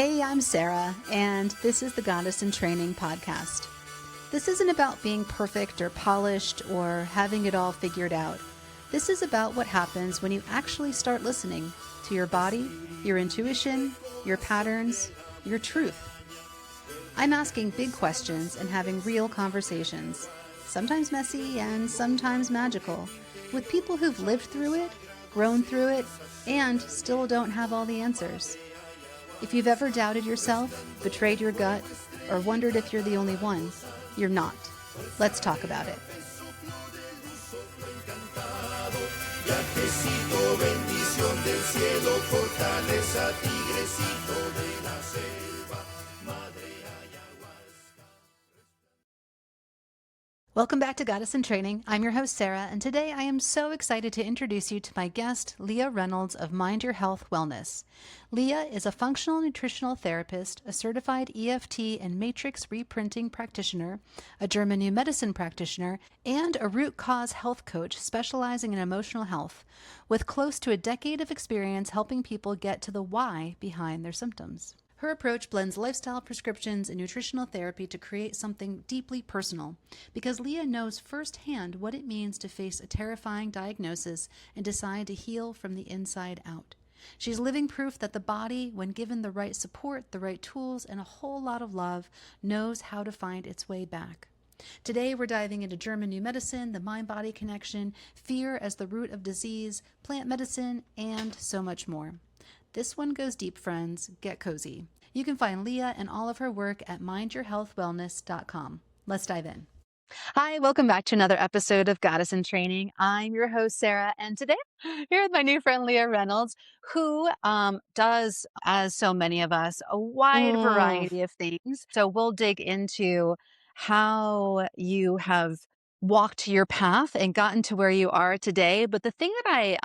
Hey, I'm Sarah, and this is the Goddess in Training podcast. This isn't about being perfect or polished or having it all figured out. This is about what happens when you actually start listening to your body, your intuition, your patterns, your truth. I'm asking big questions and having real conversations, sometimes messy and sometimes magical, with people who've lived through it, grown through it, and still don't have all the answers. If you've ever doubted yourself, betrayed your gut, or wondered if you're the only one, you're not. Let's talk about it. Welcome back to Goddess in Training. I'm your host, Sarah, and today I am so excited to introduce you to my guest, Leah Reynolds of Mind Your Health Wellness. Leah is a functional nutritional therapist, a certified EFT and matrix reprinting practitioner, a German new medicine practitioner, and a root cause health coach specializing in emotional health, with close to a decade of experience helping people get to the why behind their symptoms. Her approach blends lifestyle prescriptions and nutritional therapy to create something deeply personal, because Leah knows firsthand what it means to face a terrifying diagnosis and decide to heal from the inside out. She's living proof that the body, when given the right support, the right tools, and a whole lot of love, knows how to find its way back. Today, we're diving into German new medicine, the mind-body connection, fear as the root of disease, plant medicine, and so much more. This one goes deep, friends. Get cozy. You can find Leah and all of her work at mindyourhealthwellness.com. Let's dive in. Hi, welcome back to another episode of Goddess in Training. I'm your host, Sarah, and today here with my new friend, Leah Reynolds, who does, as so many of us, a wide variety of things. So we'll dig into how you have walked your path and gotten to where you are today. But the thing that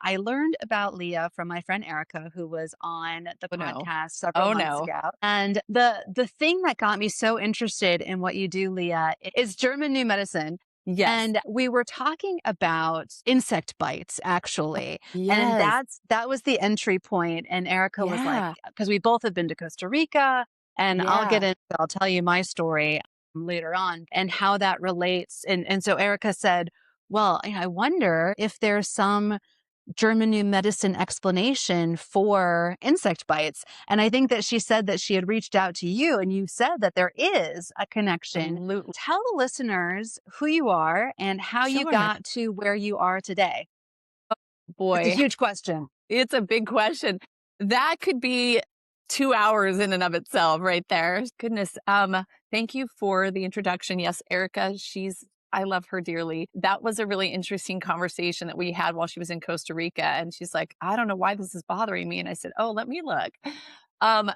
I learned about Leah from my friend Erica, who was on the Oh, no. podcast several Oh, months no. ago, and the thing that got me so interested in what you do, Leah, is German new medicine. Yes. And we were talking about insect bites, actually. And Yes. that was the entry point. And Erica was like, Yeah. because we both have been to Costa Rica, and Yeah. I'll tell you my story later on and how that relates. And so Erica said, well, I wonder if there's some German new medicine explanation for insect bites. And I think that she said that she had reached out to you and you said that there is a connection. Absolutely. Tell the listeners who you are and how you Sure. got to where you are today. It's a Boy, huge question. it's a big question. That could be 2 hours in and of itself right there. Goodness. Thank you for the introduction. Yes, Erica, I love her dearly. That was a really interesting conversation that we had while she was in Costa Rica. And she's like, I don't know why this is bothering me. And I said, oh, let me look.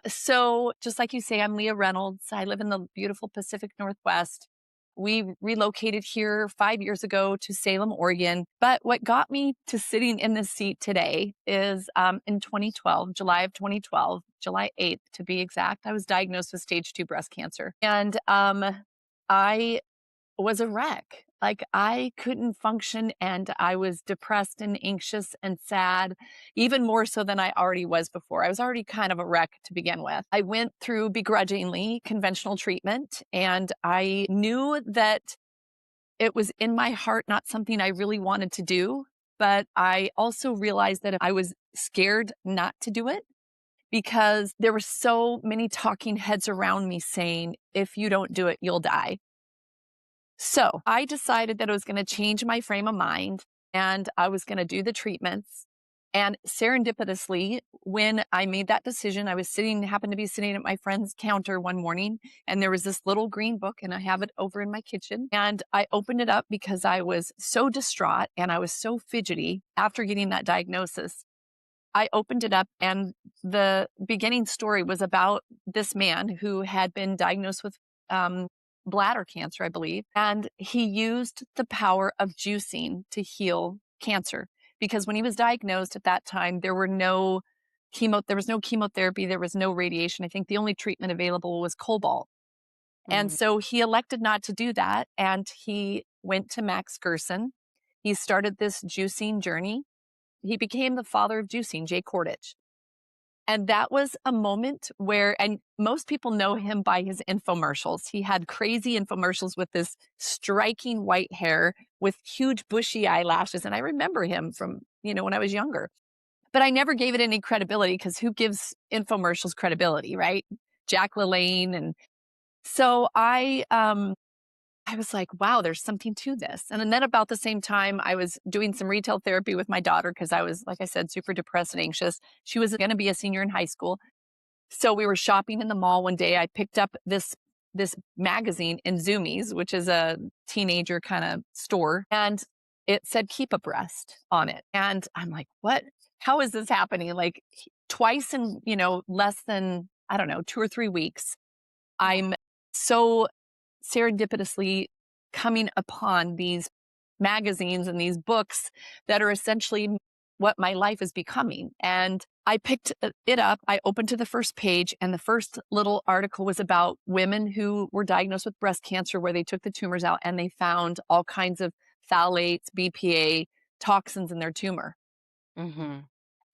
So just like you say, I'm Leah Reynolds. I live in the beautiful Pacific Northwest. We relocated here 5 years ago to Salem, Oregon. But what got me to sitting in this seat today is in 2012, July of 2012, July 8th to be exact, I was diagnosed with stage 2 breast cancer. And I was a wreck. Like I couldn't function and I was depressed and anxious and sad, even more so than I already was before. I was already kind of a wreck to begin with. I went through begrudgingly conventional treatment and I knew that it was in my heart, not something I really wanted to do. But I also realized that I was scared not to do it because there were so many talking heads around me saying, if you don't do it, you'll die. So I decided that I was going to change my frame of mind and I was going to do the treatments. And serendipitously, when I made that decision, happened to be sitting at my friend's counter one morning, and there was this little green book, and I have it over in my kitchen. And I opened it up because I was so distraught and I was so fidgety after getting that diagnosis. I opened it up, and the beginning story was about this man who had been diagnosed with bladder cancer, I believe. And he used the power of juicing to heal cancer. Because when he was diagnosed at that time, there was no chemotherapy, there was no radiation. I think the only treatment available was cobalt. And so he elected not to do that. And he went to Max Gerson. He started this juicing journey. He became the father of juicing, Jay Kordich. And that was a moment where, and most people know him by his infomercials. He had crazy infomercials with this striking white hair with huge bushy eyelashes. And I remember him from, when I was younger. But I never gave it any credibility because who gives infomercials credibility, right? Jack LaLanne. And so I was like, wow, there's something to this. And then about the same time, I was doing some retail therapy with my daughter because I was, like I said, super depressed and anxious. She was going to be a senior in high school. So we were shopping in the mall one day. I picked up this magazine in Zoomies, which is a teenager kind of store, and it said "Keep Abreast" on it. And I'm like, "What? How is this happening?" Like twice in less than, I don't know, 2 or 3 weeks. Wow. I'm so serendipitously coming upon these magazines and these books that are essentially what my life is becoming. And I picked it up. I opened to the first page, and the first little article was about women who were diagnosed with breast cancer, where they took the tumors out and they found all kinds of phthalates, BPA, toxins in their tumor. Mhm.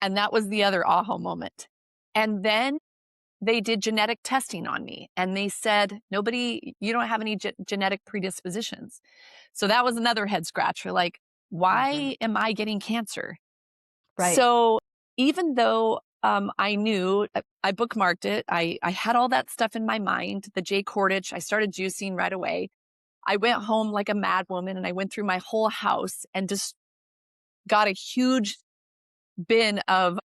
And that was the other aha moment. And then they did genetic testing on me, and they said, nobody, you don't have any genetic predispositions. So that was another head scratcher. Like, Mhm. why am I getting cancer? Right. So even though I knew, I bookmarked it, I had all that stuff in my mind, the J Cordage, I started juicing right away. I went home like a mad woman and I went through my whole house and just got a huge bin of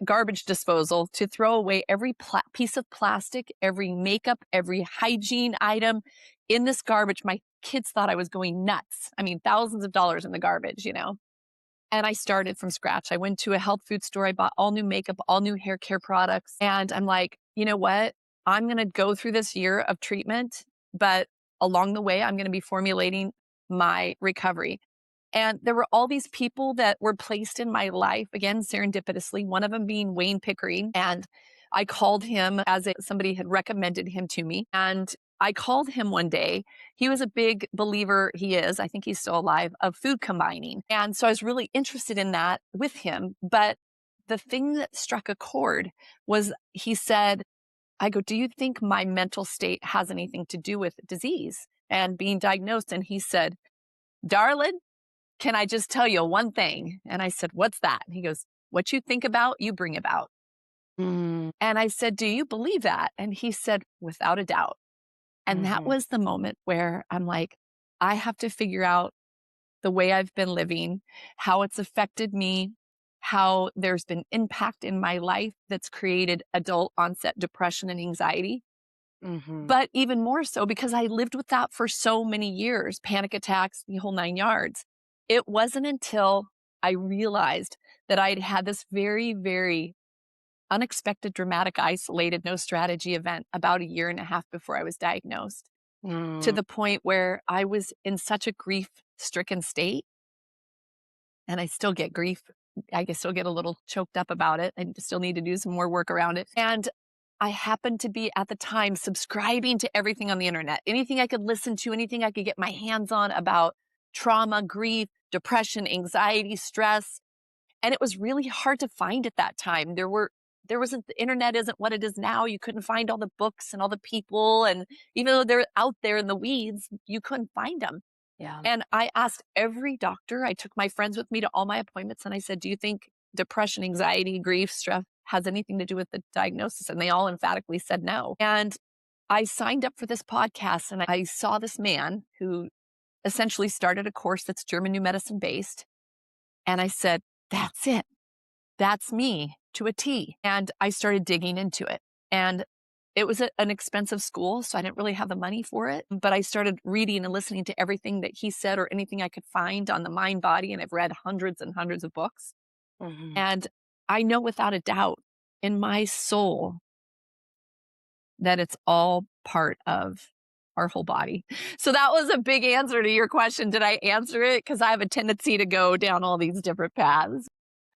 garbage disposal to throw away every piece of plastic, every makeup, every hygiene item in this garbage. My kids thought I was going nuts. I mean, thousands of dollars in the garbage. And I started from scratch. I went to a health food store. I bought all new makeup, all new hair care products. And I'm like, you know what? I'm going to go through this year of treatment, but along the way, I'm going to be formulating my recovery. And there were all these people that were placed in my life, again, serendipitously, one of them being Wayne Pickering. And I called him as somebody had recommended him to me. And I called him one day. He was a big believer, he is, I think he's still alive, of food combining. And so I was really interested in that with him. But the thing that struck a chord was he said, I go, do you think my mental state has anything to do with disease and being diagnosed? And he said, darling, can I just tell you one thing? And I said, what's that? And he goes, what you think about, you bring about. Mm. And I said, do you believe that? And he said, without a doubt. And that Mhm. was the moment where I'm like, I have to figure out the way I've been living, how it's affected me, how there's been impact in my life that's created adult onset depression and anxiety. Mhm. But even more so because I lived with that for so many years, panic attacks, the whole 9 yards. It wasn't until I realized that I'd had this very, very unexpected, dramatic, isolated, no strategy event about a year and a half before I was diagnosed, to Mm. the point where I was in such a grief stricken state. And I still get grief. I can still get a little choked up about it. I still need to do some more work around it. And I happened to be at the time subscribing to everything on the internet, anything I could listen to, anything I could get my hands on about trauma, grief, depression, anxiety, stress. And it was really hard to find at that time. The internet isn't what it is now. You couldn't find all the books and all the people. And even though they're out there in the weeds, you couldn't find them. Yeah. And I asked every doctor, I took my friends with me to all my appointments, and I said, do you think depression, anxiety, grief, stress has anything to do with the diagnosis? And they all emphatically said no. And I signed up for this podcast, and I saw this man who essentially started a course that's German New Medicine based. And I said, that's it. That's me to a T. And I started digging into it. And it was an expensive school, so I didn't really have the money for it. But I started reading and listening to everything that he said or anything I could find on the mind body. And I've read hundreds and hundreds of books. Mhm. And I know without a doubt in my soul that it's all part of our whole body. So that was a big answer to your question. Did I answer it? Because I have a tendency to go down all these different paths.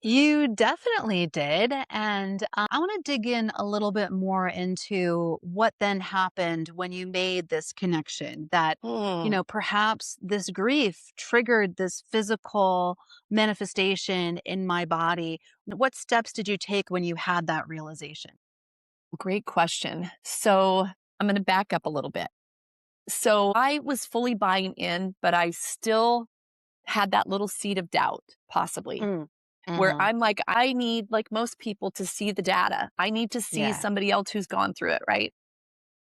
You definitely did. And I want to dig in a little bit more into what then happened when you made this connection that, Hmm. perhaps this grief triggered this physical manifestation in my body. What steps did you take when you had that realization? Great question. So I'm going to back up a little bit. So I was fully buying in, but I still had that little seed of doubt, possibly, Mm. where Hmm. I'm like, I need, like most people, to see the data. I need to see Yeah. somebody else who's gone through it, right?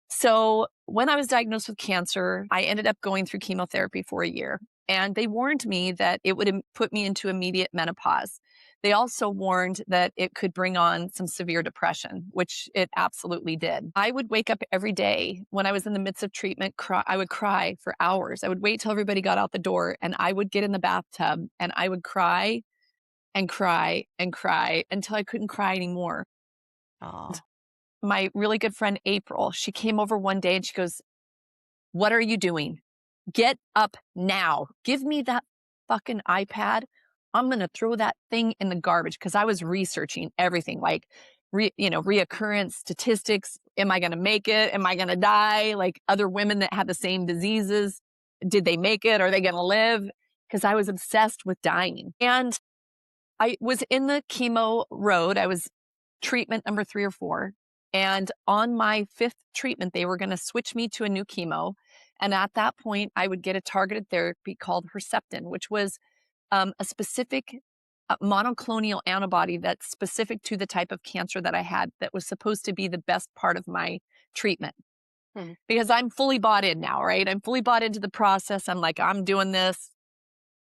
So when I was diagnosed with cancer, I ended up going through chemotherapy for a year. And they warned me that it would put me into immediate menopause. They also warned that it could bring on some severe depression, which it absolutely did. I would wake up every day when I was in the midst of treatment, I would cry for hours. I would wait till everybody got out the door and I would get in the bathtub and I would cry and cry and cry until I couldn't cry anymore. Oh. My really good friend April, she came over one day and she goes, "What are you doing? Get up now. Give me that fucking iPad. I'm going to throw that thing in the garbage." Because I was researching everything like, reoccurrence statistics. Am I going to make it? Am I going to die? Like other women that had the same diseases. Did they make it? Are they going to live? Because I was obsessed with dying. And I was in the chemo road. I was treatment number 3 or 4. And on my 5th treatment, they were going to switch me to a new chemo. And at that point, I would get a targeted therapy called Herceptin, which was a specific monoclonal antibody that's specific to the type of cancer that I had that was supposed to be the best part of my treatment. Hmm. Because I'm fully bought in now, right? I'm fully bought into the process. I'm like, I'm doing this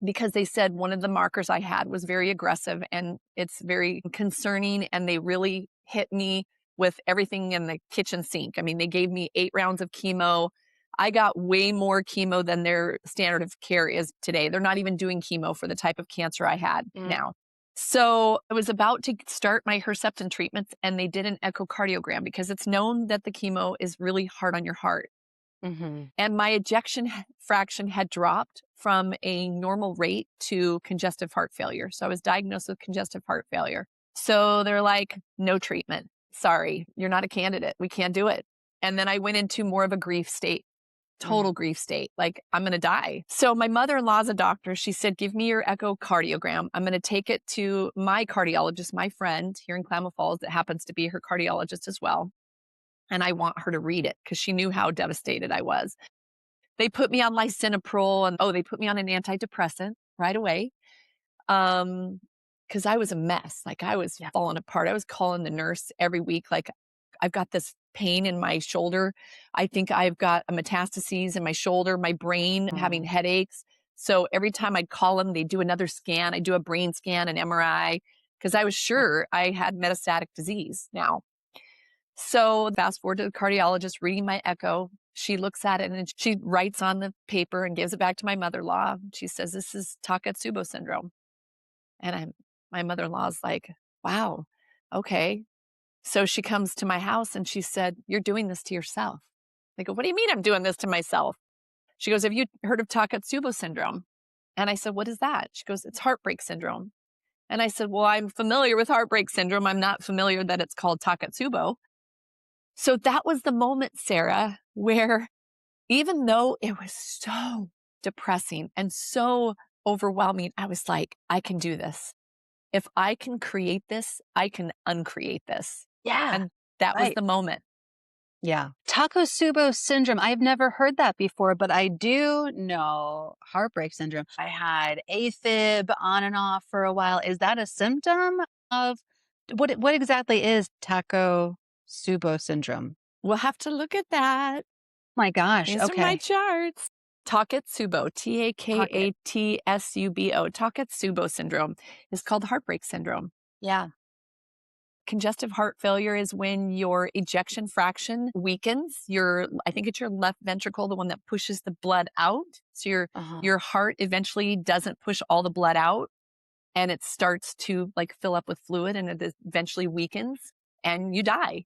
because they said one of the markers I had was very aggressive and it's very concerning. And they really hit me with everything in the kitchen sink. I mean, they gave me 8 rounds of chemo. I got way more chemo than their standard of care is today. They're not even doing chemo for the type of cancer I had Mm. now. So I was about to start my Herceptin treatments and they did an echocardiogram because it's known that the chemo is really hard on your heart. Hmm. And my ejection fraction had dropped from a normal rate to congestive heart failure. So I was diagnosed with congestive heart failure. So they're like, no treatment. Sorry, you're not a candidate. We can't do it. And then I went into more of a grief state, Mm. total grief state. Like, I'm going to die. So my mother in law's a doctor. She said, give me your echocardiogram. I'm going to take it to my cardiologist, my friend here in Klamath Falls, that happens to be her cardiologist as well. And I want her to read it because she knew how devastated I was. They put me on lisinopril and, they put me on an antidepressant right away. Because I was a mess. Like, I was Yeah. falling apart. I was calling the nurse every week, like, "I've got this pain in my shoulder. I think I've got a metastases in my shoulder, my brain, having Mm. headaches." So every time I'd call them, they'd do another scan. I'd do a brain scan, an MRI, because I was sure I had metastatic disease now. So fast forward to the cardiologist reading my echo. She looks at it and she writes on the paper and gives it back to my mother-in-law. She says, "This is Takotsubo syndrome." And my mother-in-law's like, "Wow, okay." So she comes to my house and she said, "You're doing this to yourself." I go, "What do you mean I'm doing this to myself?" She goes, "Have you heard of Takotsubo syndrome?" And I said, "What is that?" She goes, "It's heartbreak syndrome." And I said, "Well, I'm familiar with heartbreak syndrome. I'm not familiar that it's called Takotsubo." So that was the moment, Sarah, where even though it was so depressing and so overwhelming, I was like, I can do this. If I can create this, I can uncreate this. Yeah. And that was Right. the moment. Yeah. Takotsubo syndrome. I've never heard that before, but I do know heartbreak syndrome. I had AFib on and off for a while. Is that a symptom of what exactly is Takotsubo syndrome? We'll have to look at that. My gosh. These are my Okay. charts. Takotsubo, Pocket. Takatsubo, Takotsubo syndrome is called heartbreak syndrome. Yeah. Congestive heart failure is when your ejection fraction weakens. I think it's your left ventricle, the one that pushes the blood out. So Uh-huh. your heart eventually doesn't push all the blood out and it starts to like fill up with fluid and it eventually weakens and you die.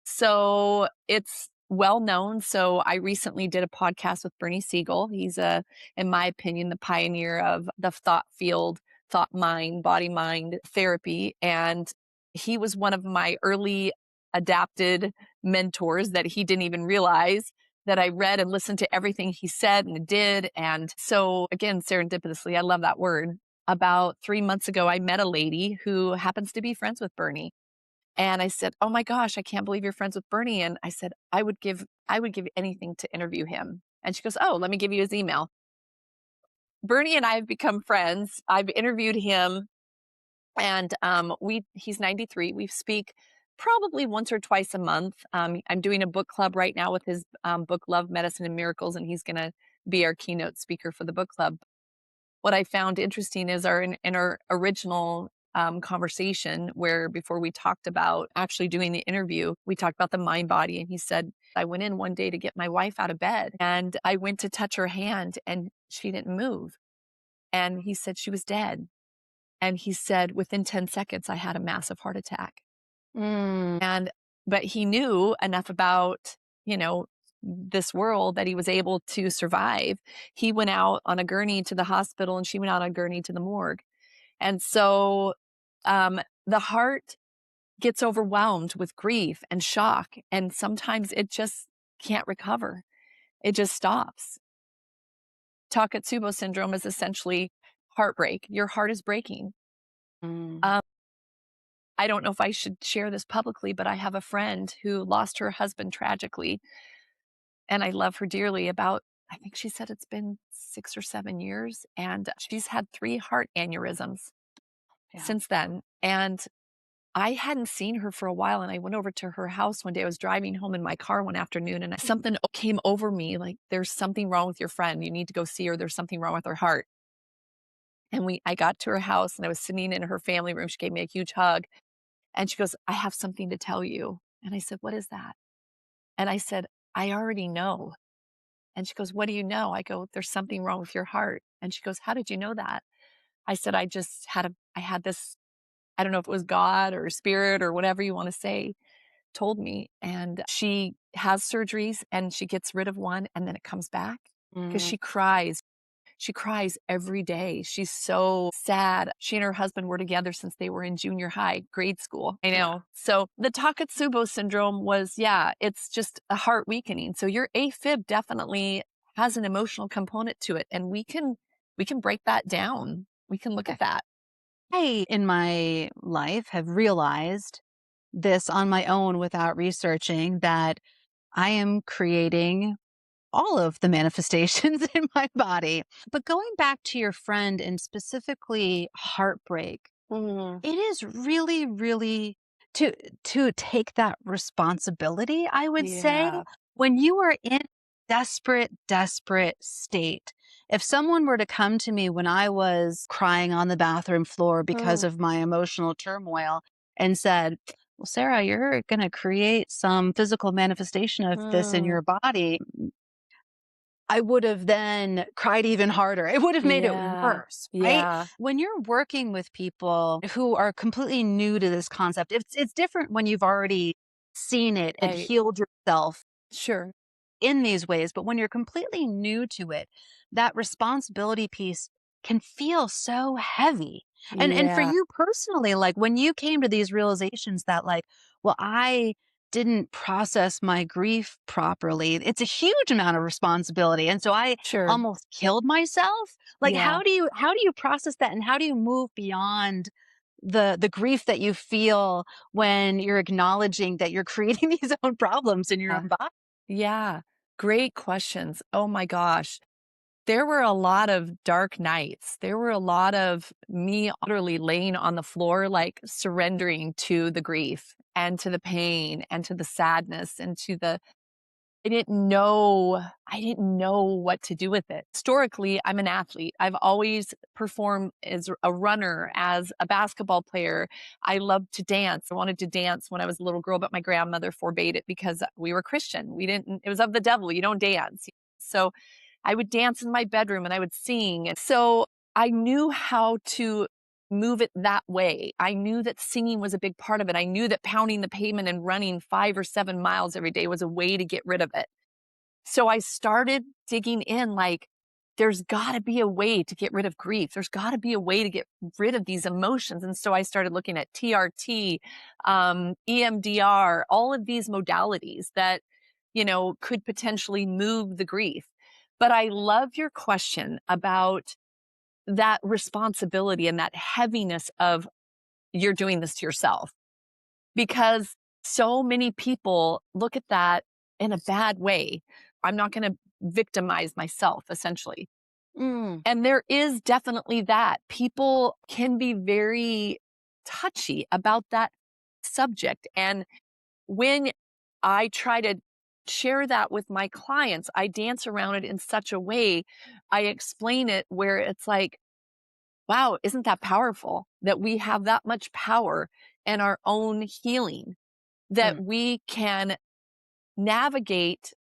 So it's well known. So I recently did a podcast with Bernie Siegel. He's in my opinion, the pioneer of the thought field thought mind, body mind therapy. And he was one of my early adapted mentors that he didn't even realize that I read and listened to everything he said and did. And so again, serendipitously, I love that word. About 3 months ago, I met a lady who happens to be friends with Bernie. And I said, "Oh my gosh, I can't believe you're friends with Bernie." And I said, I would give anything to interview him." And she goes, "Oh, let me give you his email." Bernie and I have become friends. I've interviewed him, and he's 93. We speak probably once or twice a month. I'm doing a book club right now with his book Love, Medicine, and Miracles, and he's going to be our keynote speaker for the book club. What I found interesting is in our original conversation, where before we talked about actually doing the interview, we talked about the mind body. And he said, I went in one day to get my wife out of bed and I went to touch her hand and she didn't move. And he said she was dead. And he said, within 10 seconds, I had a massive heart attack. Mm. And, but he knew enough about, you know, this world that he was able to survive. He went out on a gurney to the hospital and she went out on a gurney to the morgue. And so the heart gets overwhelmed with grief and shock. And sometimes it just can't recover. It just stops. Takotsubo syndrome is essentially heartbreak. Your heart is breaking. Mm. Um, I don't know if I should share this publicly, but I have a friend who lost her husband tragically. And I love her dearly. I think she said it's been 6 or 7 years. And she's had 3 heart aneurysms Yeah. since then. And I hadn't seen her for a while, and I went over to her house one day. I was driving home in my car one afternoon, and something came over me, like, "There's something wrong with your friend. You need to go see her. There's something wrong with her heart." And I got to her house, and I was sitting in her family room. She gave me a huge hug, and she goes, "I have something to tell you." And I said, "What is that?" And I said, "I already know." And she goes, "What do you know?" I go, "There's something wrong with your heart." And she goes, "How did you know that?" I said, I had this, I don't know if it was God or spirit or whatever you want to say, told me. And she has surgeries and she gets rid of one and then it comes back because Mm. she cries. She cries every day. She's so sad. She and her husband were together since they were in junior high, grade school. I Yeah. know. So the Takotsubo syndrome was, yeah, it's just a heart weakening. So your AFib definitely has an emotional component to it. And we can break that down. We can look Okay. at that. I, in my life, have realized this on my own without researching that I am creating all of the manifestations in my body. But going back to your friend and specifically heartbreak, Mm, it is really, really to take that responsibility, I would say, yeah. when you are in desperate, desperate state. If someone were to come to me when I was crying on the bathroom floor because Mm, of my emotional turmoil and said, "Well, Sarah, you're going to create some physical manifestation of this in mm, your body," I would have then cried even harder. It would have made it yeah. worse, right? Yeah. When you're working with people who are completely new to this concept, it's different when you've already seen it and Right. healed yourself Sure. in these ways. But when you're completely new to it, that responsibility piece can feel so heavy. And for Yeah. you personally, like when you came to these realizations that like, well, I didn't process my grief properly. It's a huge amount of responsibility. And so I Sure. almost killed myself. Like Yeah. how do you process that and how do you move beyond the grief that you feel when you're acknowledging that you're creating these own problems in your Yeah. own body? Yeah. Great questions. Oh my gosh. There were a lot of dark nights. There were a lot of me utterly laying on the floor, like surrendering to the grief and to the pain and to the sadness and to the I didn't know what to do with it. Historically, I'm an athlete. I've always performed as a runner, as a basketball player. I loved to dance. I wanted to dance when I was a little girl, but my grandmother forbade it because we were Christian. We didn't It was of the devil. You don't dance. So I would dance in my bedroom and I would sing. And so I knew how to move it that way. I knew that singing was a big part of it. I knew that pounding the pavement and running 5 or 7 miles every day was a way to get rid of it. So I started digging in like, there's got to be a way to get rid of grief. There's got to be a way to get rid of these emotions. And so I started looking at TRT, EMDR, all of these modalities that, could potentially move the grief. But I love your question about that responsibility and that heaviness of you're doing this to yourself, because so many people look at that in a bad way. I'm not going to victimize myself, essentially. Mm. And there is definitely that. People can be very touchy about that subject. And when I try to share that with my clients, I dance around it in such a way. I explain it where it's like, wow, isn't that powerful that we have that much power in our own healing, that Mm. we can navigate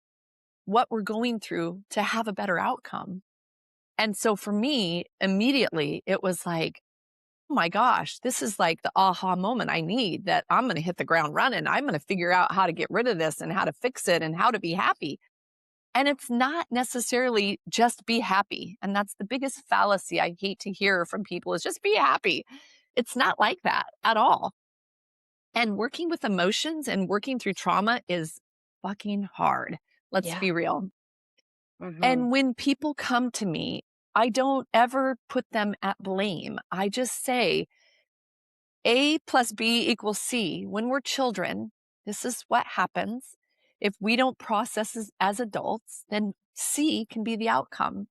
what we're going through to have a better outcome. And so for me, immediately it was like, oh my gosh, this is like the aha moment I need, that I'm going to hit the ground running. I'm going to figure out how to get rid of this and how to fix it and how to be happy. And it's not necessarily just be happy. And that's the biggest fallacy I hate to hear from people, is just be happy. It's not like that at all. And working with emotions and working through trauma is fucking hard. Let's Yeah. be real. Hmm. And when people come to me, I don't ever put them at blame. I just say A plus B equals C. When we're children, this is what happens. If we don't process as adults, then C can be the outcome.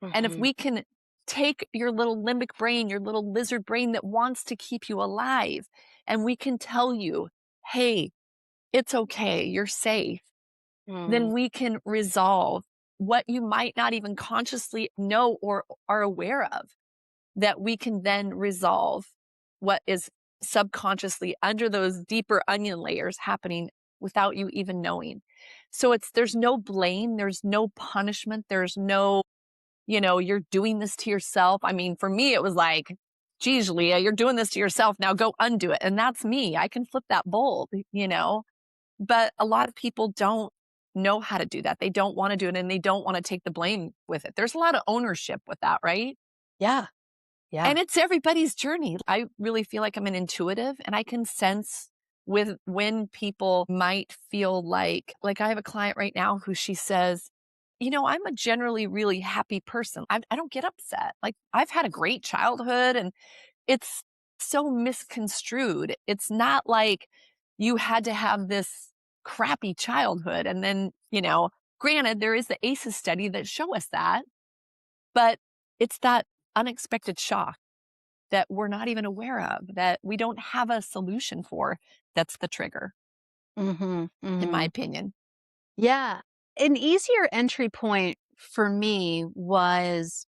And if Hmm. we can take your little limbic brain, your little lizard brain that wants to keep you alive, and we can tell you, hey, it's okay, you're safe, then Mm. we can resolve what you might not even consciously know or are aware of, that we can then resolve what is subconsciously under those deeper onion layers happening without you even knowing. So there's no blame, there's no punishment, there's no, you're doing this to yourself. I mean, for me, it was like, geez, Leah, you're doing this to yourself. Now go undo it. And that's me. I can flip that bulb. But a lot of people don't know how to do that. They don't want to do it, and they don't want to take the blame with it. There's a lot of ownership with that, right? Yeah. Yeah. And it's everybody's journey. I really feel like I'm an intuitive, and I can sense with when people might feel like I have a client right now who she says, I'm a generally really happy person. I don't get upset. Like, I've had a great childhood, and it's so misconstrued. It's not like you had to have this crappy childhood. And then, granted, there is the ACEs study that show us that, but it's that unexpected shock that we're not even aware of, that we don't have a solution for. That's the trigger, Hmm. in my Hmm. opinion. Yeah. An easier entry point for me was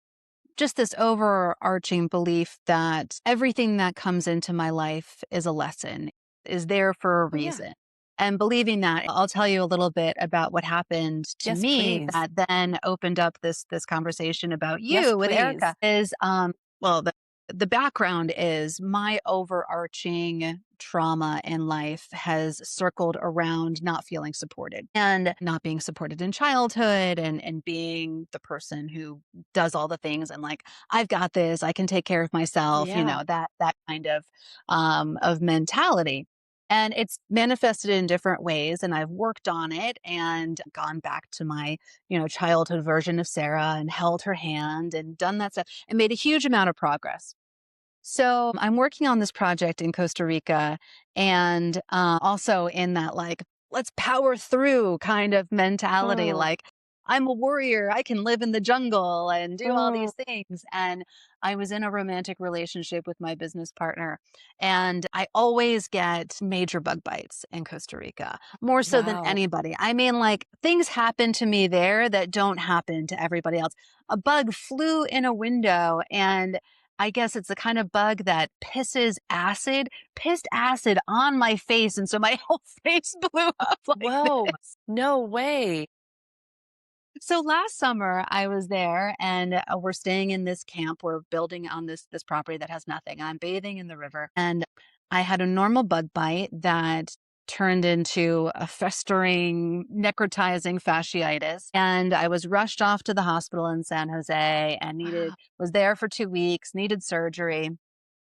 just this overarching belief that everything that comes into my life is a lesson, is there for a Oh, yeah. reason. And believing that, I'll tell you a little bit about what happened to Yes, me please. that then opened up this conversation about Yes, you with please. Erica. Is well, the background is my overarching trauma in life has circled around not feeling supported and not being supported in childhood, and being the person who does all the things and like, I've got this, I can take care of myself, Yeah. that kind of mentality. And it's manifested in different ways, and I've worked on it and gone back to my, childhood version of Sarah and held her hand and done that stuff and made a huge amount of progress. So I'm working on this project in Costa Rica, and also in that, like, let's power through kind of mentality. Mm, Like, I'm a warrior. I can live in the jungle and do all mm, these things. And I was in a romantic relationship with my business partner, and I always get major bug bites in Costa Rica, more so than wow. anybody. I mean, like, things happen to me there that don't happen to everybody else. A bug flew in a window, and I guess it's the kind of bug that pissed acid on my face, and so my whole face blew up like Whoa. this. No way. So last summer I was there, and we're staying in this camp. We're building on this property that has nothing. I'm bathing in the river, and I had a normal bug bite that turned into a festering, necrotizing fasciitis. And I was rushed off to the hospital in San Jose and Wow. was there for 2 weeks, needed surgery.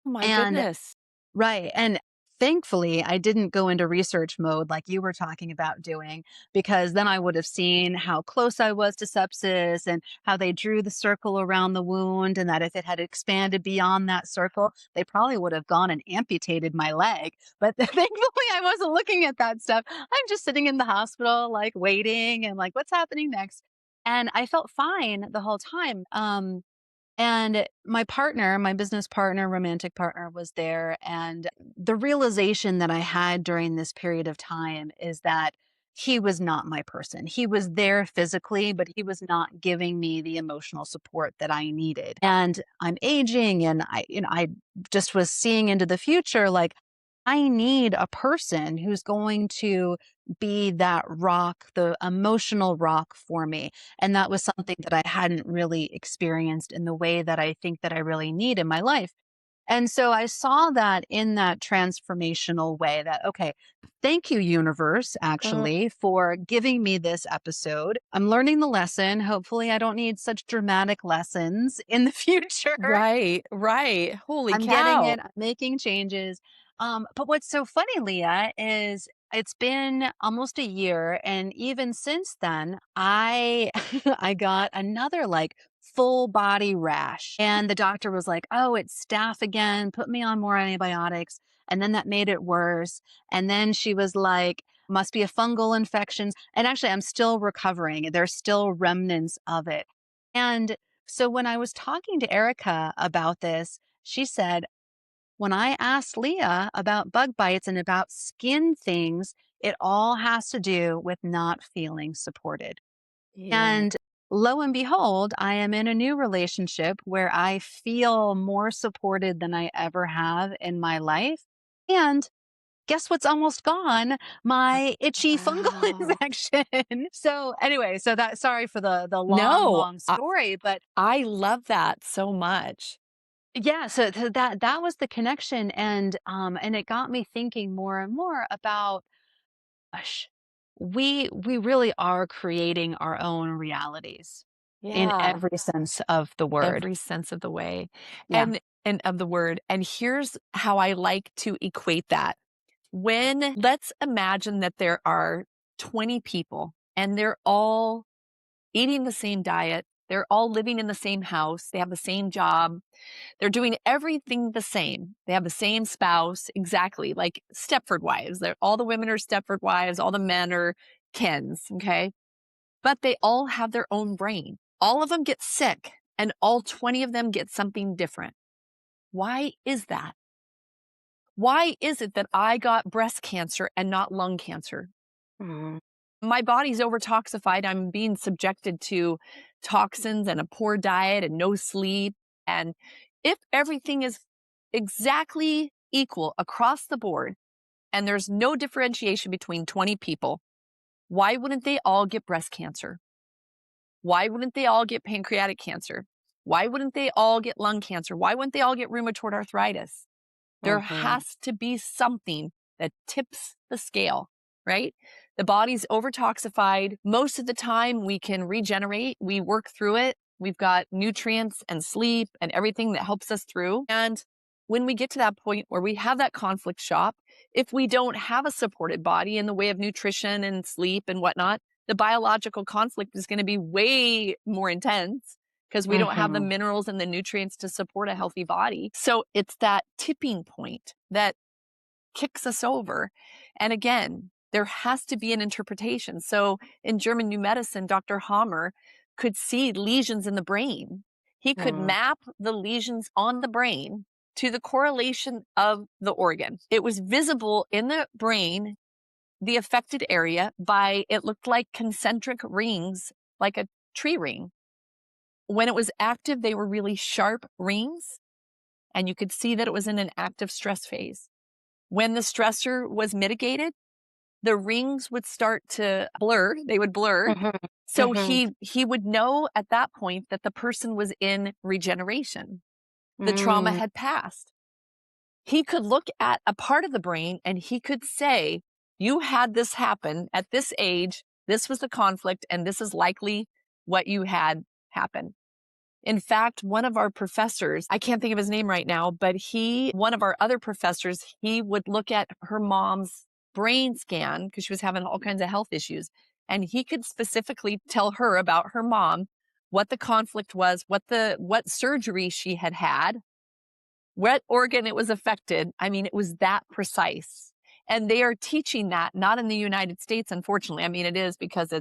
Oh my And goodness. right. And thankfully, I didn't go into research mode like you were talking about doing, because then I would have seen how close I was to sepsis and how they drew the circle around the wound. And that if it had expanded beyond that circle, they probably would have gone and amputated my leg. But thankfully, I wasn't looking at that stuff. I'm just sitting in the hospital, like waiting and like, what's happening next? And I felt fine the whole time. And my partner, my business partner, romantic partner was there. And the realization that I had during this period of time is that he was not my person. He was there physically, but he was not giving me the emotional support that I needed. And I'm aging and I just was seeing into the future like I need a person who's going to be that rock, the emotional rock for me. And that was something that I hadn't really experienced in the way that I think that I really need in my life. And so I saw that in that transformational way that, okay, thank you, universe, Mm, actually, for giving me this episode. I'm learning the lesson. Hopefully, I don't need such dramatic lessons in the future. right, right. Holy I'm getting cow. it. I'm making changes. But what's so funny, Leah, is it's been almost a year, and even since then, I I got another like full body rash, and the doctor was like, "Oh, it's staph again. Put me on more antibiotics." And then that made it worse. And then she was like, "Must be a fungal infection." And actually, I'm still recovering. There's still remnants of it. And so when I was talking to Erica about this, she said, when I asked Leah about bug bites and about skin things, it all has to do with not feeling supported. Yeah. And lo and behold, I am in a new relationship where I feel more supported than I ever have in my life. And guess what's almost gone? My itchy fungal Wow. infection. So anyway, so that sorry for the long, No, long story, but I love that so much. yeah, so that was the connection, and it got me thinking more and more about, gosh, we really are creating our own realities in Yeah. every sense of the word. Every sense of the way. Yeah. And of the word. And here's how I like to equate that. When let's imagine that there are 20 people and they're all eating the same diet, they're all living in the same house, they have the same job, they're doing everything the same. They have the same spouse, exactly like Stepford wives. They're, all the women are Stepford wives, all the men are Kens, okay? But they all have their own brain. All of them get sick, and all 20 of them get something different. Why is that? Why is it that I got breast cancer and not lung cancer? Mhm. My body's overtoxified. I'm being subjected to toxins and a poor diet and no sleep. And if everything is exactly equal across the board and there's no differentiation between 20 people, why wouldn't they all get breast cancer? Why wouldn't they all get pancreatic cancer? Why wouldn't they all get lung cancer? Why wouldn't they all get rheumatoid arthritis? There Mhm. has to be something that tips the scale, right? The body's overtoxified. Most of the time, we can regenerate, we work through it. We've got nutrients and sleep and everything that helps us through. And when we get to that point where we have that conflict shop, if we don't have a supported body in the way of nutrition and sleep and whatnot, the biological conflict is going to be way more intense because we don't have the Mhm. minerals and the nutrients to support a healthy body. So it's that tipping point that kicks us over. And again, there has to be an interpretation. So in German New Medicine, Dr. Hammer could see lesions in the brain. He could Mhm. map the lesions on the brain to the correlation of the organ. It was visible in the brain, the affected area, by it looked like concentric rings, like a tree ring. When it was active, they were really sharp rings, and you could see that it was in an active stress phase. When the stressor was mitigated, the rings would start to blur, they would blur. Mhm. So Mhm. he would know at that point that the person was in regeneration. The trauma Mm. had passed. He could look at a part of the brain and he could say, You had this happen at this age. This was the conflict, and this is likely what you had happen. In fact, one of our professors, I can't think of his name right now, but one of our other professors, he would look at her mom's brain scan because she was having all kinds of health issues. And he could specifically tell her about her mom, what the conflict was, what surgery she had had, what organ it was affected. I mean, it was that precise. And they are teaching that not in the United States, unfortunately. I mean, it is because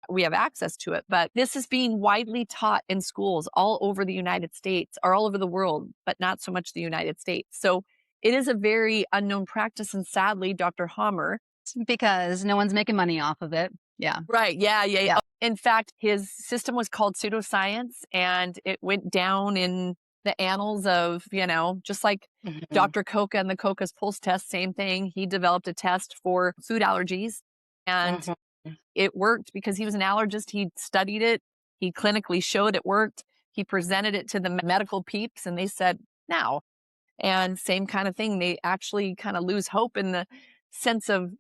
we have access to it, but this is being widely taught in schools all over the United States or all over the world, but not so much the United States. So it is a very unknown practice. And sadly, Dr. Hammer. Because no one's making money off of it. Yeah. Right. Yeah. Yeah. In fact, his system was called pseudoscience, and it went down in the annals of, just like Mhm. Dr. Coca and the Coca's Pulse test, same thing. He developed a test for food allergies, and Mhm. it worked because he was an allergist. He studied it. He clinically showed it worked. He presented it to the medical peeps, and they said, now. And same kind of thing. They actually kind of lose hope in the sense of,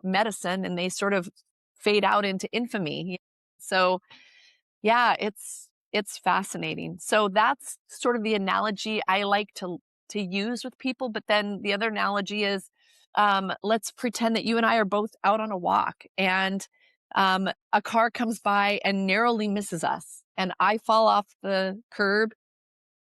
medicine, and they sort of fade out into infamy. So yeah, it's fascinating. So that's sort of the analogy I like to use with people. But then the other analogy is, let's pretend that you and I are both out on a walk, and a car comes by and narrowly misses us, and I fall off the curb,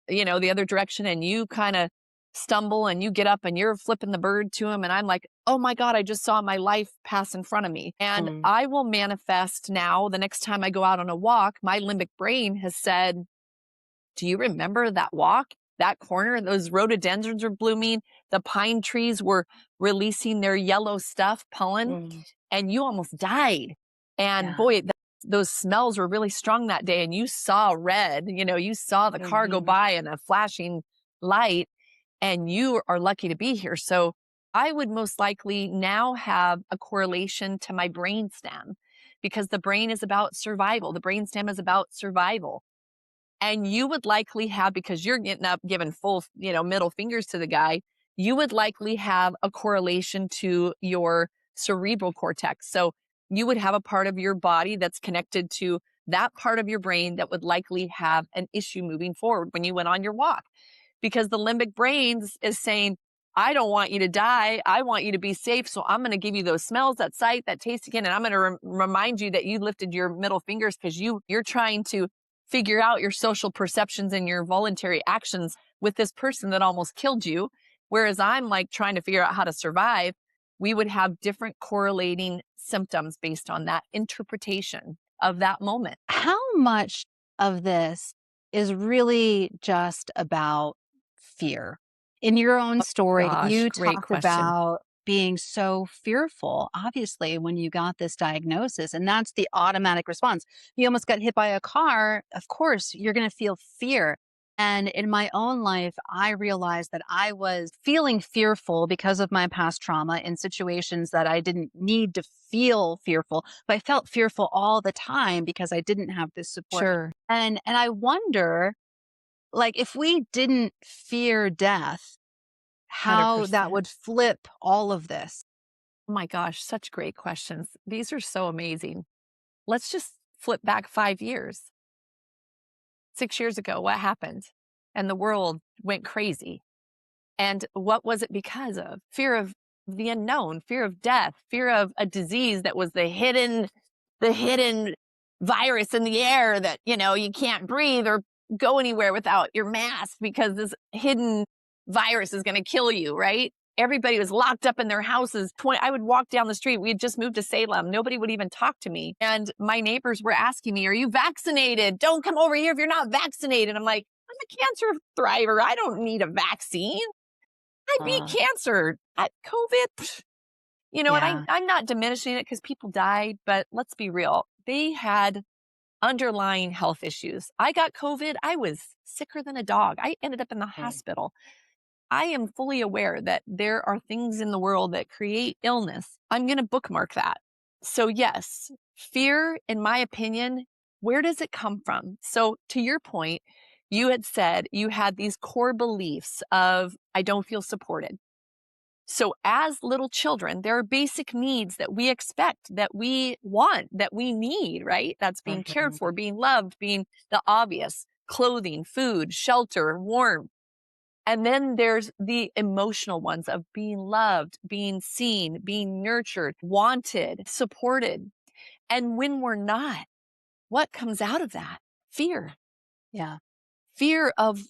the other direction, and you kind of stumble and you get up and you're flipping the bird to him. And I'm like, oh my God, I just saw my life pass in front of me. And Mm. I will manifest now the next time I go out on a walk. My limbic brain has said, do you remember that walk? That corner, those rhododendrons were blooming. The pine trees were releasing their yellow stuff, pollen, Mm. and you almost died. And Yeah. boy, those smells were really strong that day. And you saw red, you saw the car go Mhm. by and a flashing light, and you are lucky to be here. So I would most likely now have a correlation to my brain stem, because the brain is about survival. The brain stem is about survival. And you would likely have, because you're getting up, giving full, middle fingers to the guy, you would likely have a correlation to your cerebral cortex. So you would have a part of your body that's connected to that part of your brain that would likely have an issue moving forward when you went on your walk, because the limbic brain is saying, I don't want you to die. I want you to be safe. So I'm going to give you those smells, that sight, that taste again. And I'm going to remind you that you lifted your middle fingers because you're trying to figure out your social perceptions and your voluntary actions with this person that almost killed you. Whereas I'm like trying to figure out how to survive. We would have different correlating symptoms based on that interpretation of that moment. How much of this is really just about fear? In your own story, Gosh, you great talked question. about being so fearful, obviously, when you got this diagnosis, and that's the automatic response. You almost got hit by a car. Of course, you're going to feel fear. And in my own life, I realized that I was feeling fearful because of my past trauma in situations that I didn't need to feel fearful, but I felt fearful all the time because I didn't have this support. Sure. And I wonder, like, if we didn't fear death, how that 100%. would flip all of this. Oh my gosh, such great questions. These are so amazing. Let's just flip back 5 years. 6 years ago, what happened? And the world went crazy. And what was it because of? Fear of the unknown, fear of death, fear of a disease that was the hidden virus in the air that, you can't breathe or go anywhere without your mask because this hidden virus is going to kill you, right? Everybody was locked up in their houses. I would walk down the street. We had just moved to Salem. Nobody would even talk to me. And my neighbors were asking me, are you vaccinated? Don't come over here if you're not vaccinated. I'm like, I'm a cancer thriver. I don't need a vaccine. I beat Uh, cancer. COVID, and yeah. I'm not diminishing it because people died, but let's be real. They had underlying health issues. I got COVID. I was sicker than a dog. I ended up in the Mm. hospital. I am fully aware that there are things in the world that create illness. I'm going to bookmark that. So, yes, fear, in my opinion, where does it come from? So, to your point, you had said you had these core beliefs of, I don't feel supported. So as little children, there are basic needs that we expect, that we want, that we need, right? That's being cared for, Mhm. being loved, being the obvious: clothing, food, shelter, warmth. And then there's the emotional ones of being loved, being seen, being nurtured, wanted, supported. And when we're not, what comes out of that? Fear. Yeah. Fear of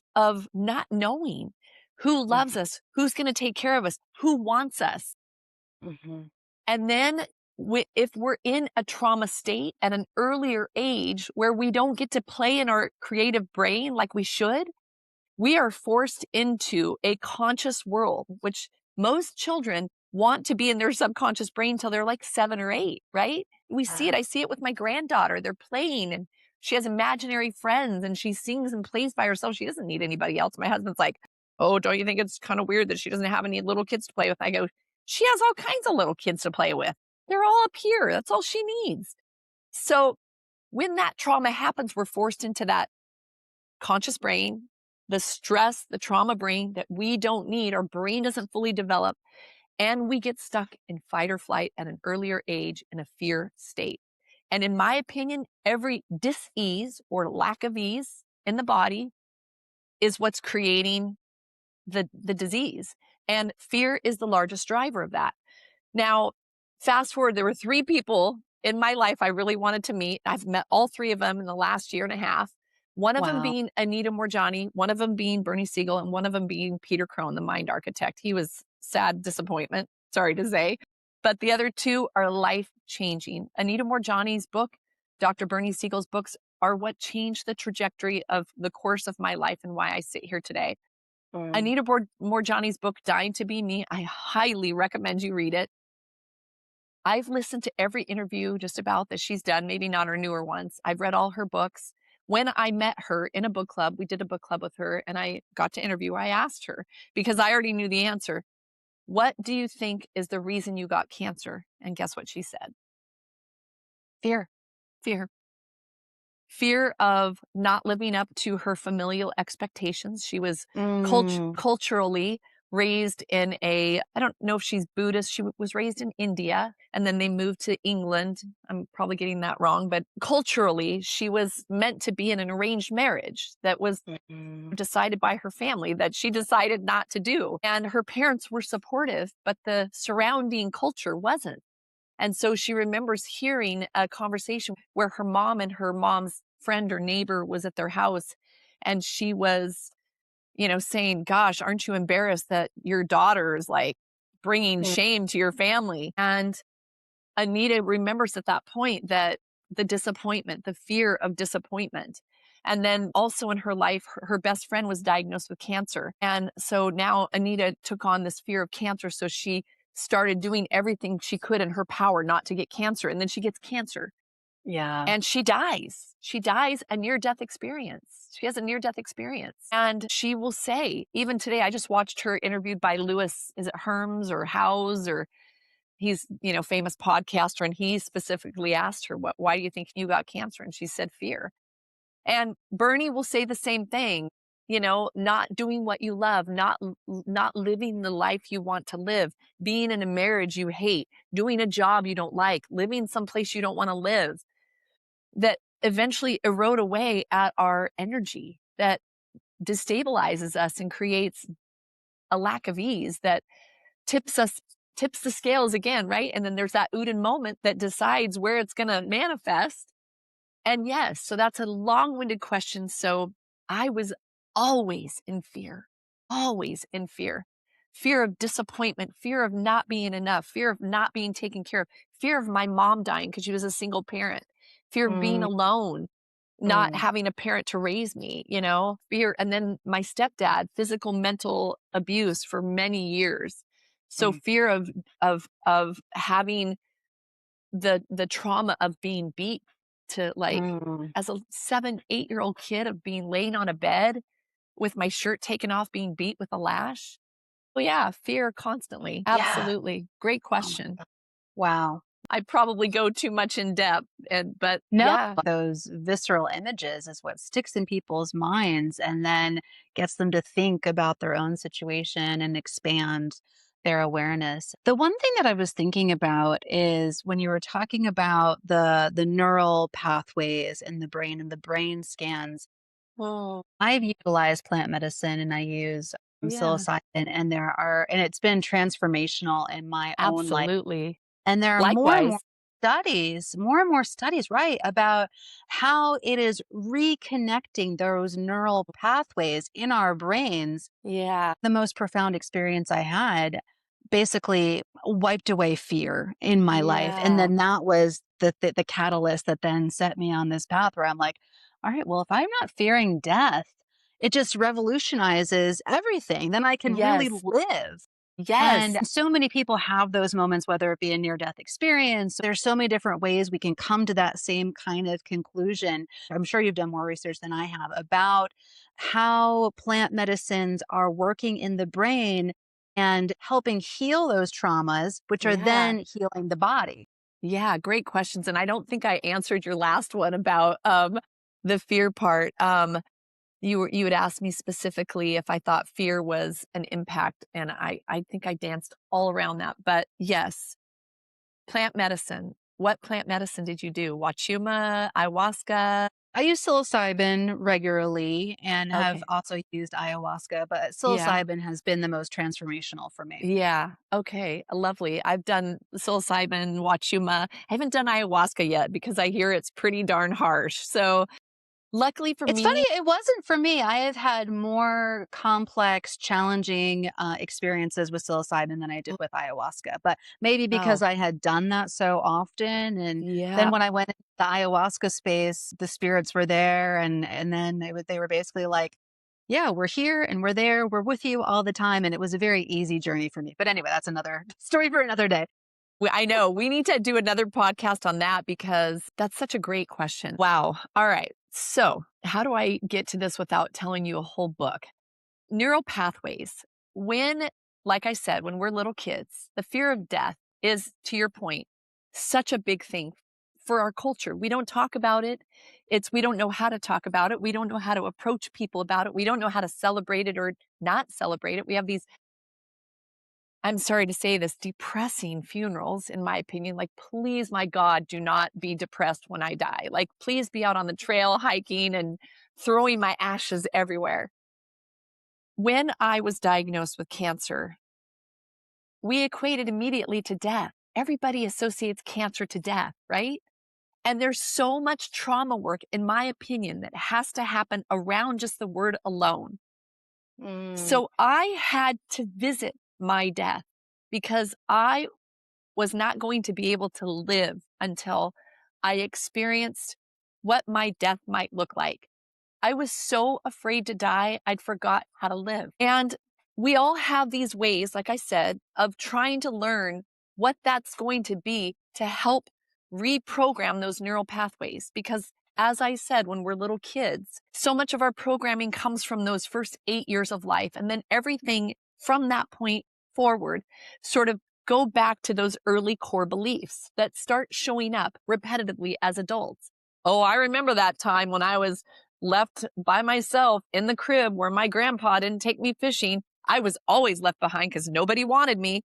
not knowing who loves Mhm. us, who's going to take care of us, who wants us. Mhm. And then if we're in a trauma state at an earlier age where we don't get to play in our creative brain like we should, we are forced into a conscious world, which most children want to be in their subconscious brain till they're like 7 or 8, right? We see it. Ah, I see it with my granddaughter. They're playing and she has imaginary friends and she sings and plays by herself. She doesn't need anybody else. My husband's like, "Oh, don't you think it's kind of weird that she doesn't have any little kids to play with?" I go, "She has all kinds of little kids to play with. They're all up here. That's all she needs." So when that trauma happens, we're forced into that conscious brain, the stress, the trauma brain that we don't need. Our brain doesn't fully develop, and we get stuck in fight or flight at an earlier age in a fear state. And in my opinion, every dis-ease or lack of ease in the body is what's creating the disease. And fear is the largest driver of that. Now, fast forward, there were 3 people in my life I really wanted to meet. I've met all 3 of them in the last year and a half. One of them wow. being Anita Morjani, one of them being Bernie Siegel, and one of them being Peter Crone, the mind architect. He was sad disappointment, sorry to say. But the other 2 are life-changing. Anita Morjani's book, Dr. Bernie Siegel's books are what changed the trajectory of the course of my life and why I sit here today. Mm. Anita Morjani's book, Dying to Be Me, I highly recommend you read it. I've listened to every interview just about that she's done, maybe not her newer ones. I've read all her books. When I met her in a book club, we did a book club with her and I got to interview her. I asked her because I already knew the answer. "What do you think is the reason you got cancer?" And guess what she said? Fear. Fear. Fear of not living up to her familial expectations. She was Mm. culturally raised in a, I don't know if she's Buddhist. She was raised in India and then they moved to England. I'm probably getting that wrong, but culturally, she was meant to be in an arranged marriage that was Mhm. decided by her family that she decided not to do. And her parents were supportive, but the surrounding culture wasn't. And so she remembers hearing a conversation where her mom and her mom's friend or neighbor was at their house and she was, saying, "Gosh, aren't you embarrassed that your daughter is like bringing Mm. shame to your family?" And Anita remembers at that point that the disappointment, the fear of disappointment. And then also in her life, her best friend was diagnosed with cancer. And so now Anita took on this fear of cancer. So she started doing everything she could in her power not to get cancer. And then she gets cancer Yeah. and she dies. She dies a near death experience. She has a near death experience. And she will say, even today, I just watched her interviewed by Lewis, is it Herms or Howes or he's, famous podcaster, and he specifically asked her, "Why do you think you got cancer?" And she said, "Fear." And Bernie will say the same thing, not doing what you love, not living the life you want to live, being in a marriage you hate, doing a job you don't like, living someplace you don't want to live, that eventually erode away at our energy, that destabilizes us and creates a lack of ease that tips us tips the scales again, right? And then there's that Uden moment that decides where it's going to manifest. And yes, so that's a long-winded question. So I was always in fear, always in fear. Fear of disappointment, fear of not being enough, fear of not being taken care of, fear of my mom dying because she was a single parent, fear of being Mm. alone, not Mm. having a parent to raise me, fear. And then my stepdad, physical, mental abuse for many years. So Mm. fear of having the trauma of being beat to like Mm. as a 7, 8-year-old kid of being laying on a bed with my shirt taken off, being beat with a lash. Well, yeah, fear constantly. Yeah. Absolutely. Great Oh my question. God. Wow. I probably go too much in depth but No, yeah. those visceral images is what sticks in people's minds and then gets them to think about their own situation and expand. their awareness. The one thing that I was thinking about is when you were talking about the neural pathways in the brain and the brain scans. Oh, I've utilized plant medicine and I use yeah, psilocybin, and it's been transformational in my own life. absolutely. And there are Likewise. more and more studies, right, about how it is reconnecting those neural pathways in our brains. Yeah. The most profound experience I had basically wiped away fear in my life, and Yeah. then that was the catalyst that then set me on this path where I'm like, "All right, well, if I'm not fearing death, it just revolutionizes everything. Then I can really Yes. live." Yes. And so many people have those moments, whether it be a near death experience. There's so many different ways we can come to that same kind of conclusion. I'm sure you've done more research than I have about how plant medicines are working in the brain and helping heal those traumas, which are Yeah. then healing the body. Yeah, great questions, and I don't think I answered your last one about, the fear part. You had asked me specifically if I thought fear was an impact, and I think I danced all around that, but yes, plant medicine. What plant medicine did you do? Wachuma, ayahuasca? I use psilocybin regularly and have Okay. also used ayahuasca, but Yeah. psilocybin has been the most transformational for me. Yeah. Okay. Lovely. I've done psilocybin, wachuma. I haven't done ayahuasca yet because I hear it's pretty darn harsh. So luckily for It's funny, me, it wasn't for me. I have had more complex, challenging, experiences with psilocybin than I did with ayahuasca, but maybe because oh, I had done that so often, and then yeah. when I went into the ayahuasca space, the spirits were there, and then they were basically like, "Yeah, we're here and we're there, we're with you all the time," and it was a very easy journey for me. But anyway, that's another story for another day. I know we need to do another podcast on that because that's such a great question. Wow. All right. So, how do I get to this without telling you a whole book? Neural pathways. When, like I said, when we're little kids, the fear of death is, to your point, such a big thing for our culture. We don't talk about it. We don't know how to talk about it. We don't know how to approach people about it. We don't know how to celebrate it or not celebrate it. We have these, I'm sorry to say this, depressing funerals, in my opinion. Like, please, my God, do not be depressed when I die. Like, please be out on the trail hiking and throwing my ashes everywhere. When I was diagnosed with cancer, we equated immediately to death. Everybody associates cancer to death, right? And there's so much trauma work, in my opinion, that has to happen around just the word alone. Mm, So I had to visit my death because I was not going to be able to live until I experienced what my death might look like. I was so afraid to die, I'd forgot how to live. And we all have these ways, like I said, of trying to learn what that's going to be to help reprogram those neural pathways. Because as I said, when we're little kids, so much of our programming comes from those first 8 years of life. And then everything from that point forward sort of go back to those early core beliefs that start showing up repetitively as adults. Oh, I remember that time when I was left by myself in the crib where my grandpa didn't take me fishing. I was always left behind because nobody wanted me,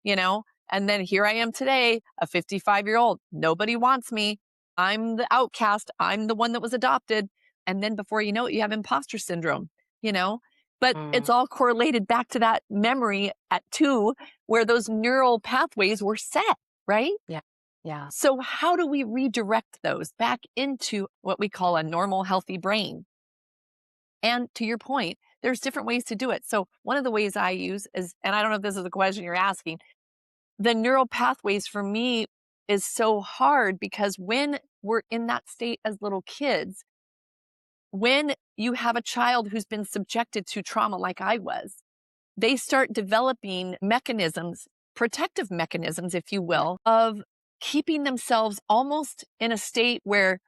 you know? And then here I am today, a 55-year-old. Nobody wants me. I'm the outcast. I'm the one that was adopted. And then before you know it, you have imposter syndrome, you know? But mm, it's all correlated back to that memory at 2 where those neural pathways were set, right? yeah, yeah. So, how do we redirect those back into what we call a normal, healthy brain? And to your point, there's different ways to do it. So, one of the ways I use is, and I don't know if this is a question you're asking, the neural pathways for me is so hard because when we're in that state as little kids, when you have a child who's been subjected to trauma like I was, they start developing mechanisms, protective mechanisms, if you Yeah. will, of keeping themselves almost in a state where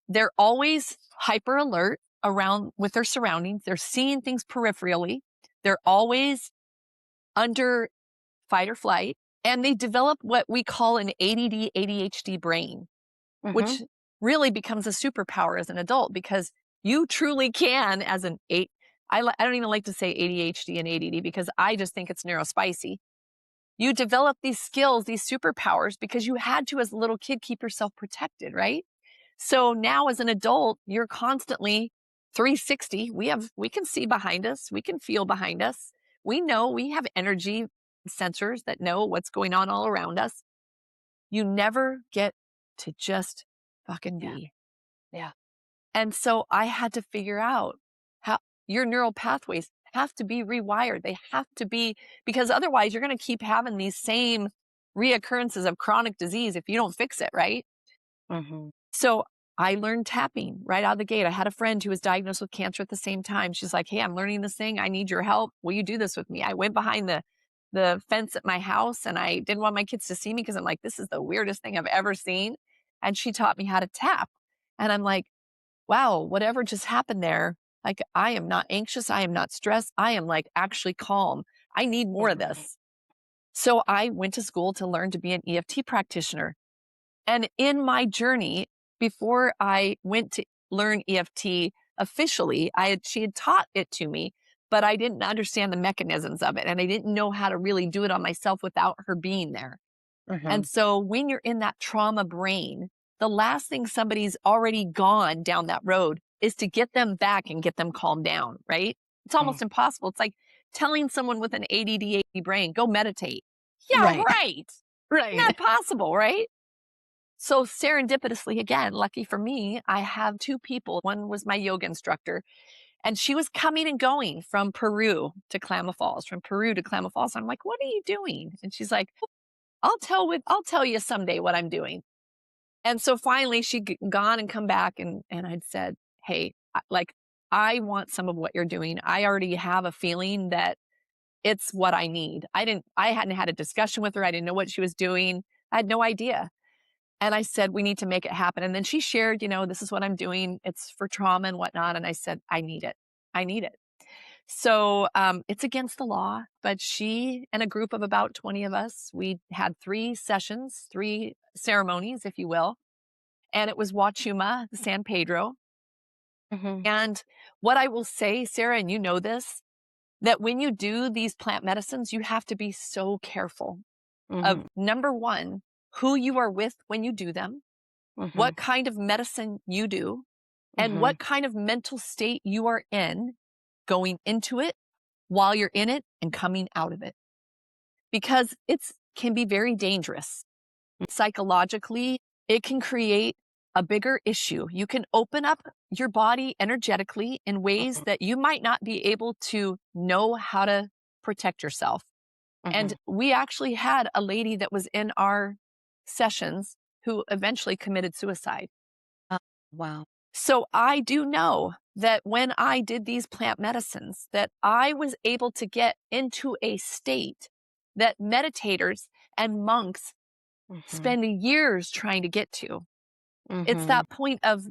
they're always hyper alert around with their surroundings. They're seeing things peripherally. They're always under fight or flight. And they develop what we call an ADD, ADHD brain, Mhm. which really becomes a superpower as an adult because you truly can, as an eight. I don't even like to say ADHD and ADD because I just think it's neurospicy. You develop these skills, these superpowers, because you had to, as a little kid, keep yourself protected, right? So now as an adult, you're constantly 360. We can see behind us, we can feel behind us. We know we have energy sensors that know what's going on all around us. You never get to just fucking Yeah. be. Yeah. And so I had to figure out how your neural pathways have to be rewired. They have to be, because otherwise you're going to keep having these same reoccurrences of chronic disease if you don't fix it, right? Hmm. So I learned tapping right out of the gate. I had a friend who was diagnosed with cancer at the same time. She's like, "Hey, I'm learning this thing. I need your help. Will you do this with me?" I went behind the fence at my house, and I didn't want my kids to see me because I'm like, this is the weirdest thing I've ever seen. And she taught me how to tap. And I'm like, wow, whatever just happened there, like, I am not anxious. I am not stressed. I am like actually calm. I need more of Hmm. this. So I went to school to learn to be an EFT practitioner. And in my journey, before I went to learn EFT officially, she had taught it to me, but I didn't understand the mechanisms of it. And I didn't know how to really do it on myself without her being there. Hmm. And so when you're in that trauma brain, the last thing somebody's already gone down that road is to get them back and get them calmed down, right? It's almost impossible. It's like telling someone with an ADD brain, go meditate. Yeah, Right. right. Right. Not possible, right? So serendipitously, again, lucky for me, I have two people. One was my yoga instructor, and she was coming and going from Peru to Klamath Falls, from Peru to Klamath Falls. I'm like, "What are you doing?" And she's like, I'll tell you someday what I'm doing." And so finally she'd gone and come back, and I'd said, "Hey, like, I want some of what you're doing. I already have a feeling that it's what I need." I hadn't had a discussion with her. I didn't know what she was doing. I had no idea. And I said, "We need to make it happen." And then she shared, "This is what I'm doing. It's for trauma and whatnot." And I said, "I need it. I need it." So it's against the law, but she and a group of about 20 of us, we had 3 sessions, 3 ceremonies, if you will. And it was Wachuma, the San Pedro. Hmm. And what I will say, Sarah, and you know this, that when you do these plant medicines, you have to be so careful of, Hmm. number one, who you are with when you do them, Hmm. what kind of medicine you do, and Hmm. what kind of mental state you are in going into it, while you're in it, and coming out of it. Because it's can be very dangerous. Psychologically, it can create a bigger issue. You can open up your body energetically in ways that you might not be able to know how to protect yourself. And Hmm. we actually had a lady that was in our sessions who eventually committed suicide. Oh, wow. So I do know that when I did these plant medicines, that I was able to get into a state that meditators and monks Hmm. spend years trying to get to. It's Hmm. that point of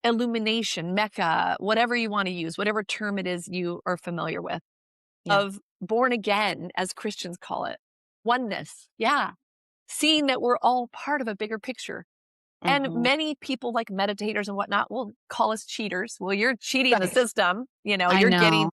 illumination, Mecca, whatever you want to use, whatever term it is you are familiar with, Yeah. of born again, as Christians call it, oneness. Yeah. Seeing that we're all part of a bigger picture. And Hmm. many people, like meditators and whatnot, will call us cheaters. Well, you're cheating the Right. system, I you're know. getting,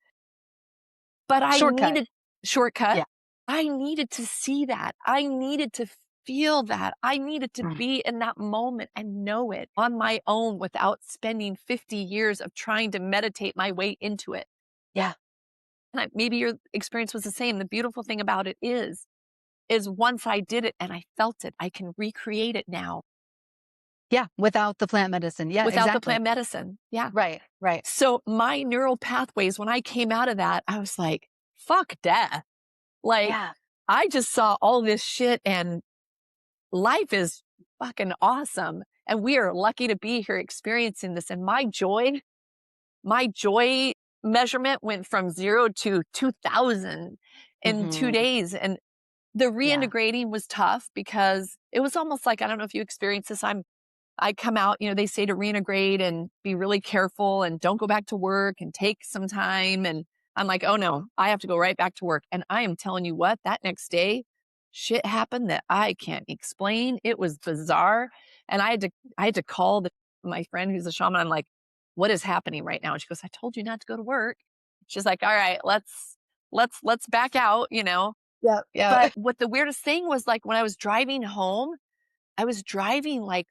but I Shortcut. needed shortcut. Yeah. I needed to see that. I needed to feel that. I needed to Mm. be in that moment and know it on my own without spending 50 years of trying to meditate my way into it. Yeah. And maybe your experience was the same. The beautiful thing about it is once I did it and I felt it, I can recreate it now Yeah. Without the plant medicine. Yeah, without the exactly. plant medicine. Yeah. Right. Right. So my neural pathways, when I came out of that, I was like, fuck death. Like, Yeah. I just saw all this shit, and life is fucking awesome. And we are lucky to be here experiencing this. And my joy measurement went from 0 to 2,000 in Hmm. 2 days. And the Yeah. reintegrating was tough because it was almost like, I don't know if you experienced this. I come out, they say to reintegrate and be really careful and don't go back to work and take some time. And I'm like, oh no, I have to go right back to work. And I am telling you what, that next day, shit happened that I can't explain. It was bizarre. And I had to call my friend who's a shaman. I'm like, what is happening right now? And she goes, I told you not to go to work. She's like, all right, let's back out. Yep, yep. But what the weirdest thing was, like, when I was driving home, I was driving like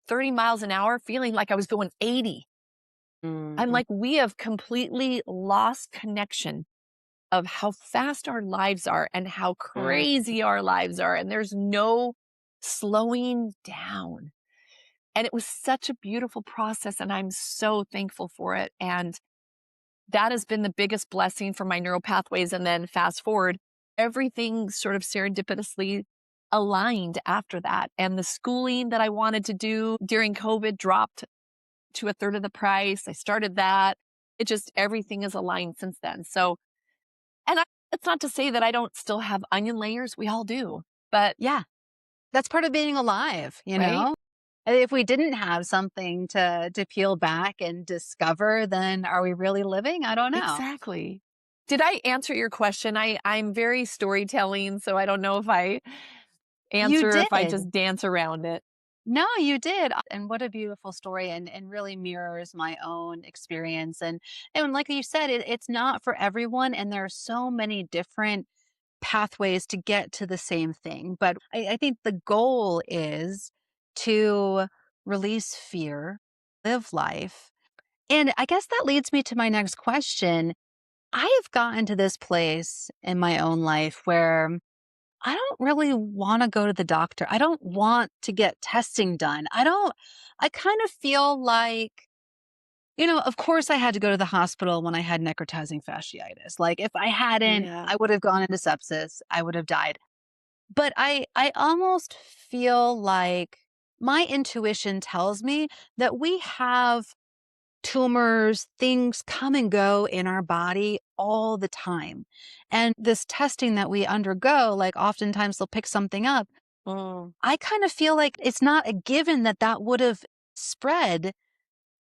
30 miles an hour, feeling like I was going 80. I'm Mm-mm. like, we have completely lost connection of how fast our lives are and how Mm. crazy our lives are. And there's no slowing down. And it was such a beautiful process. And I'm so thankful for it. And that has been the biggest blessing for my neural pathways. And then fast forward, everything sort of serendipitously aligned after that. And the schooling that I wanted to do during COVID dropped to a third of the price. I started that. It just, everything is aligned since then. So, and it's not to say that I don't still have onion layers. We all do. But, Yeah, that's part of being alive, you right? know? And if we didn't have something to peel back and discover, then are we really living? I don't know. Exactly. Did I answer your question? I'm very storytelling, so I don't know if I You answer, if I did. just dance around it. No, you did. And what a beautiful story and really mirrors my own experience. And like you said, it's not for everyone. And there are so many different pathways to get to the same thing. But I think the goal is to release fear, live life. And I guess that leads me to my next question. I have gotten to this place in my own life where I don't really want to go to the doctor. I don't want to get testing done. I kind of feel like, of course I had to go to the hospital when I had necrotizing fasciitis. Like if I hadn't, Yeah. I would have gone into sepsis. I would have died. But I almost feel like my intuition tells me that we have tumors, things come and go in our body all the time. And this testing that we undergo, like oftentimes they'll pick something up. Mm. I kind of feel like it's not a given that that would have spread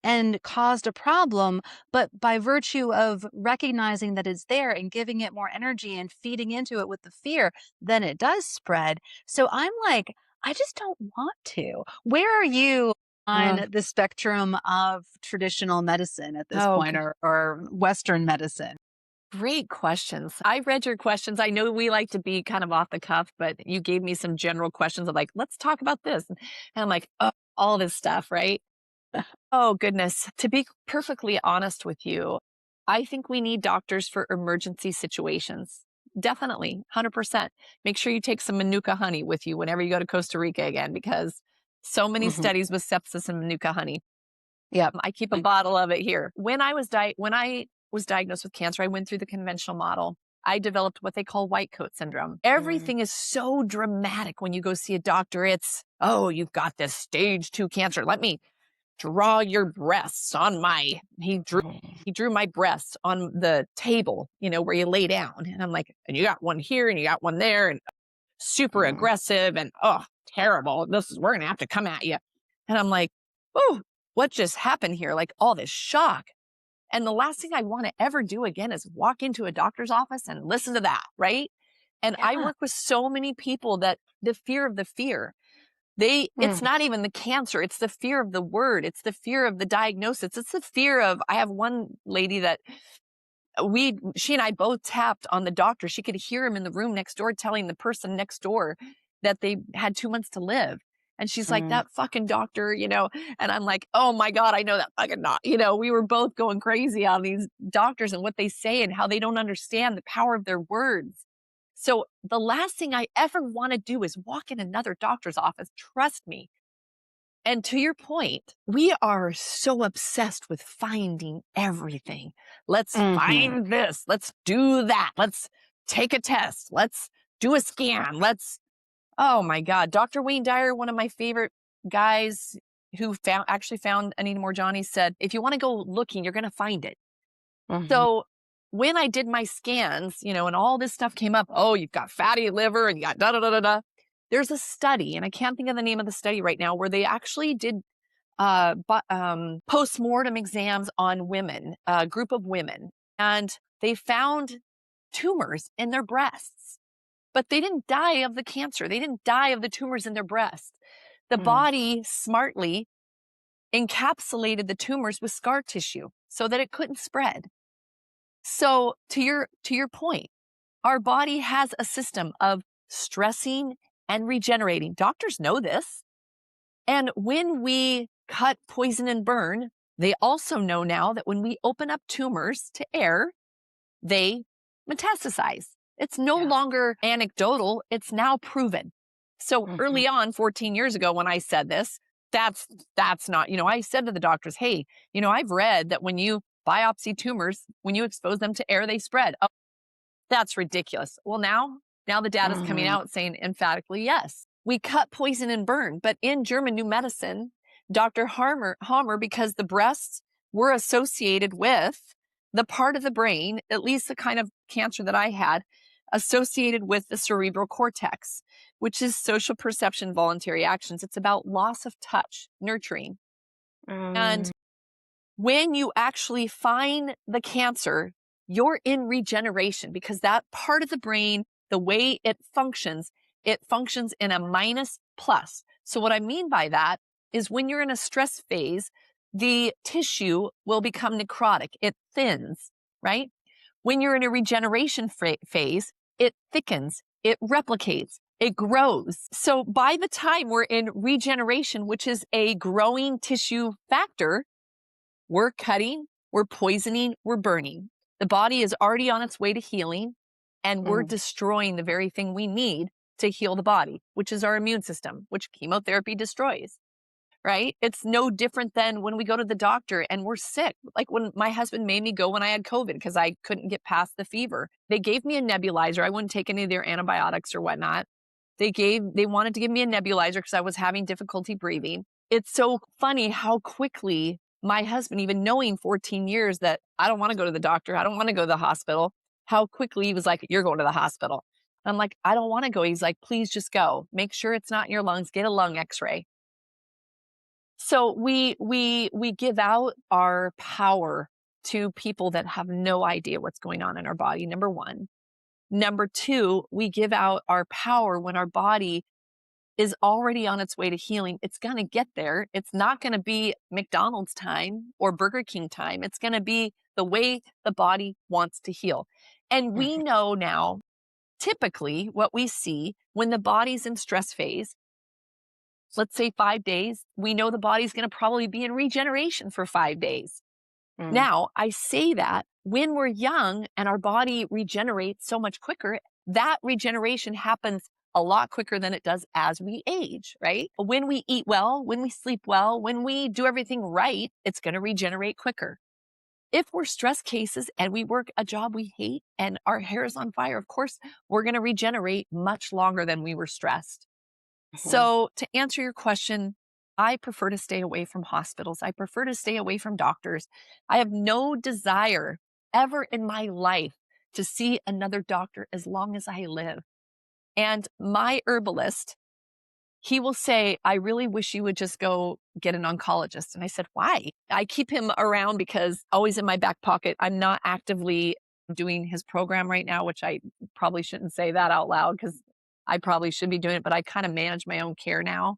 and caused a problem, but by virtue of recognizing that it's there and giving it more energy and feeding into it with the fear, then it does spread. So I'm like, I just don't want to. Where are you Oh, on the spectrum of traditional medicine at this point, okay. or Western medicine? Great questions. I read your questions. I know we like to be kind of off the cuff, but you gave me some general questions of like, let's talk about this. And I'm like, oh, all this stuff, right? Oh, goodness. To be perfectly honest with you, I think we need doctors for emergency situations. Definitely, 100%. Make sure you take some Manuka honey with you whenever you go to Costa Rica again, because so many Hmm. studies with sepsis and Manuka honey. Yep. I keep a bottle of it here. When I was diagnosed with cancer, I went through the conventional model. I developed what they call white coat syndrome. Mm. Everything is so dramatic when you go see a doctor. It's, oh, you've got this stage 2 cancer. Let me draw your breasts on my he drew my breasts on the table, where you lay down. And I'm like, and you got one here and you got one there and super Mm. aggressive and oh, terrible. We're gonna have to come at you. And I'm like, oh, what just happened here? Like all this shock. And the last thing I want to ever do again is walk into a doctor's office and listen to that, right? And I Yeah. work with so many people that the fear of the fear, it's Mm. not even the cancer, it's the fear of the word, it's the fear of the diagnosis, it's the fear of I have one lady that she and I both tapped on the doctor. She could hear him in the room next door telling the person next door that they had 2 months to live. And she's like, Mm. that fucking doctor, and I'm like, oh my God, I know that fucking doc. We were both going crazy on these doctors and what they say and how they don't understand the power of their words. So the last thing I ever want to do is walk in another doctor's office. Trust me. And to your point, we are so obsessed with finding everything. Let's Hmm. find this. Let's do that. Let's take a test. Let's do a scan. Oh my God. Dr. Wayne Dyer, one of my favorite guys who actually found Anita Morjani, said, if you want to go looking, you're going to find it. Hmm. So when I did my scans, and all this stuff came up, oh, you've got fatty liver and you got da da da da da. There's a study, and I can't think of the name of the study right now, where they actually did post-mortem exams on women, a group of women, and they found tumors in their breasts, but they didn't die of the cancer. They didn't die of the tumors in their breast. The Mm. body smartly encapsulated the tumors with scar tissue so that it couldn't spread. So to your point, Our body has a system of stressing and regenerating. Doctors know this. And when we cut, poison, and burn, they also know now that when we open up tumors to air, they metastasize. It's no Yeah. longer anecdotal, it's now proven. So Hmm. early on, 14 years ago, when I said this, that's not, I said to the doctors, hey, I've read that when you biopsy tumors, when you expose them to air, they spread. Oh, that's ridiculous. Well, now the data is coming Mm. out saying emphatically yes. We cut, poison, and burn. But in German New Medicine, Dr. Hammer, because the breasts were associated with the part of the brain, at least the kind of cancer that I had, associated with the cerebral cortex, which is social perception, voluntary actions. It's about loss of touch, nurturing. And Mm. when you actually find the cancer, you're in regeneration because that part of the brain, the way it functions in a minus plus. So, what I mean by that is when you're in a stress phase, the tissue will become necrotic, it thins, right? When you're in a regeneration phase, it thickens, it replicates, it grows. So, by the time we're in regeneration, which is a growing tissue factor, we're cutting, we're poisoning, we're burning. The body is already on its way to healing, and we're Mm. destroying the very thing we need to heal the body, which is our immune system, which chemotherapy destroys, right? It's no different than when we go to the doctor and we're sick. Like when my husband made me go when I had COVID because I couldn't get past the fever. They gave me a nebulizer. I wouldn't take any of their antibiotics or whatnot. They wanted to give me a nebulizer because I was having difficulty breathing. It's so funny how quickly my husband, even knowing 14 years that I don't want to go to the doctor, I don't want to go to the hospital, how quickly he was like, "You're going to the hospital." I'm like, "I don't want to go." He's like, "Please just go. Make sure it's not in your lungs. Get a lung x-ray." So we give out our power to people that have no idea what's going on in our body, number 1. Number 2, we give out our power when our body is already on its way to healing. It's going to get there. It's not going to be McDonald's time or Burger King time. It's going to be the way the body wants to heal. And we Mhm. know now, typically, what we see when the body's in stress phase, let's say 5 days, we know the body's going to probably be in regeneration for 5 days. Mm. Now, I say that when we're young and our body regenerates so much quicker, that regeneration happens a lot quicker than it does as we age, right? When we eat well, when we sleep well, when we do everything right, it's going to regenerate quicker. If we're stress cases and we work a job we hate and our hair is on fire, of course, we're going to regenerate much longer than we were stressed. Mhm. So, to answer your question, I prefer to stay away from hospitals. I prefer to stay away from doctors. I have no desire ever in my life to see another doctor as long as I live. And my herbalist, he will say, "I really wish you would just go get an oncologist." And I said, "Why?" I keep him around because always in my back pocket. I'm not actively doing his program right now, which I probably shouldn't say that out loud because I probably should be doing it, but I kind of manage my own care now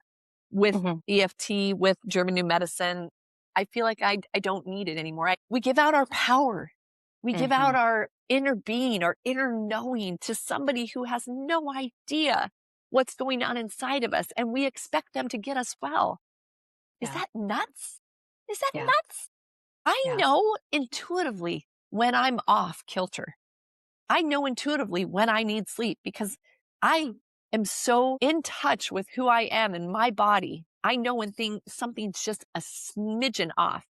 with Mhm. EFT, with German New Medicine. I feel like I don't need it anymore. We give out our power. We give Mhm. out our inner being, our inner knowing to somebody who has no idea what's going on inside of us, and we expect them to get us well. Is Yeah. that nuts? Is that Yeah. nuts? I Yeah. know intuitively when I'm off kilter. I know intuitively when I need sleep because I am so in touch with who I am in my body. I know when something's just a smidgen off.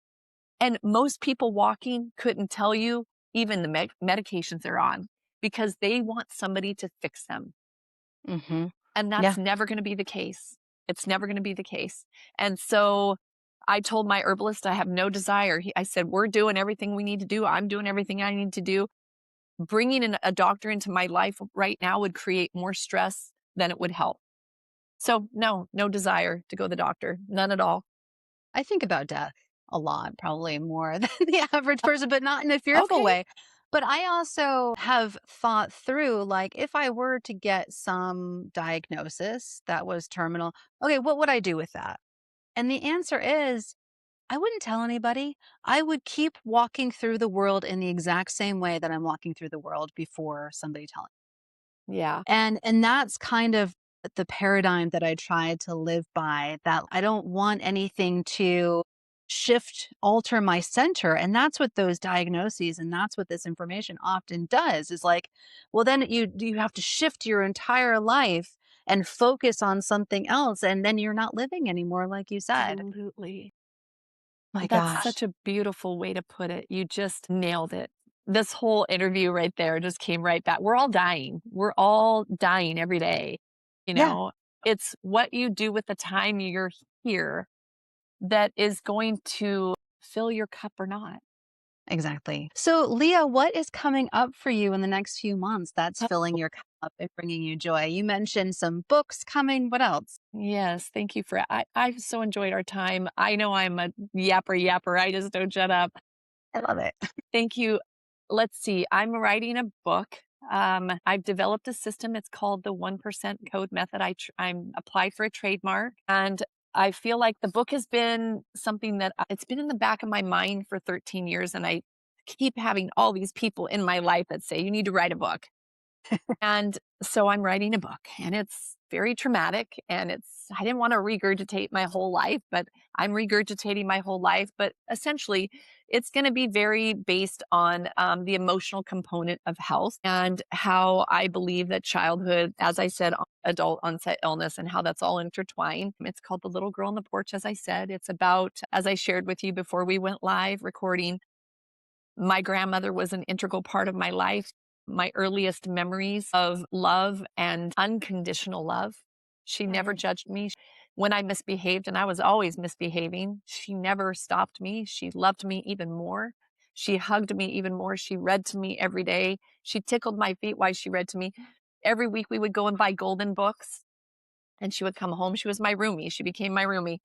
And most people walking couldn't tell you even the medications they're on because they want somebody to fix them. Mhm. And Yeah. that's never going to be the case. It's never going to be the case. And so I told my herbalist I have no desire. I said, "We're doing everything we need to do. I'm doing everything I need to do. Bringing in a doctor into my life right now would create more stress than it would help." So, no, no desire to go to the doctor, none at all. I think about death a lot, probably more than the average person, but not in a fearful Okay. way. But I also have thought through, like, if I were to get some diagnosis that was terminal, okay, what would I do with that? And the answer is I wouldn't tell anybody. I would keep walking through the world in the exact same way that I'm walking through the world before somebody telling. Yeah. And that's kind of the paradigm that I try to live by, that I don't want anything to alter my center, and that's what those diagnoses and that's what this information often does, is like, well, then you have to shift your entire life and focus on something else, and then you're not living anymore, like you said. Absolutely. My That's gosh. such a beautiful way to put it. You just nailed it. This whole interview right there just came right back. We're all dying. We're all dying every day. You Yeah, know, it's what you do with the time you're here that is going to fill your cup or not. exactly. So, Leah, what is coming up for you in the next few months that's filling your cup up and bringing you joy? You mentioned some books coming. What else? Yes, thank you for I've so enjoyed our time. I know I'm a yapper. I just don't shut up. I love it. Thank you. Let's see. I'm writing a book. I've developed a system. It's called the 1% Code Method. I'm applied for a trademark, and I feel like the book has been something that it's been in the back of my mind for 13 years, and I keep having all these people in my life that say you need to write a book. And so I'm writing a book, and it's very traumatic, and I didn't want to regurgitate my whole life, but I'm regurgitating my whole life. But essentially, it's going to be very based on the emotional component of health and how I believe that childhood, as I said, adult onset illness, and how that's all intertwined. It's called The Little Girl on the Porch, as I said. It's about, as I shared with you before we went live recording, my grandmother was an integral part of my life. My earliest memories of love and unconditional love. She never Mm. judged me. When I misbehaved, and I was always misbehaving, she never stopped me. She loved me even more. She hugged me even more. She read to me every day. She tickled my feet while she read to me. Every week we would go and buy golden books, and she would come home. She was my roomie. She became my roomie.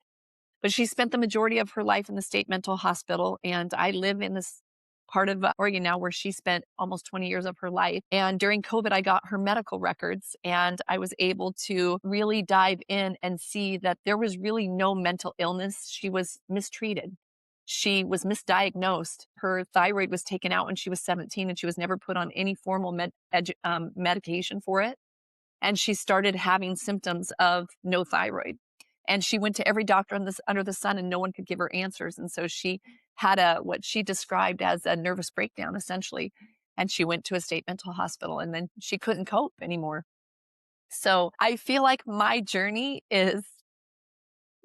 But she spent the majority of her life in the state mental hospital, and I live in this part of Oregon now where she spent almost 20 years of her life. And during COVID, I got her medical records, and I was able to really dive in and see that there was really no mental illness. She was mistreated. She was misdiagnosed. Her thyroid was taken out when she was 17, and she was never put on any formal medication for it, and she started having symptoms of no thyroid. And she went to every doctor under the sun, and no one could give her answers. And so she had what she described as a nervous breakdown, essentially. And she went to a state mental hospital, and then she couldn't cope anymore. So I feel like my journey is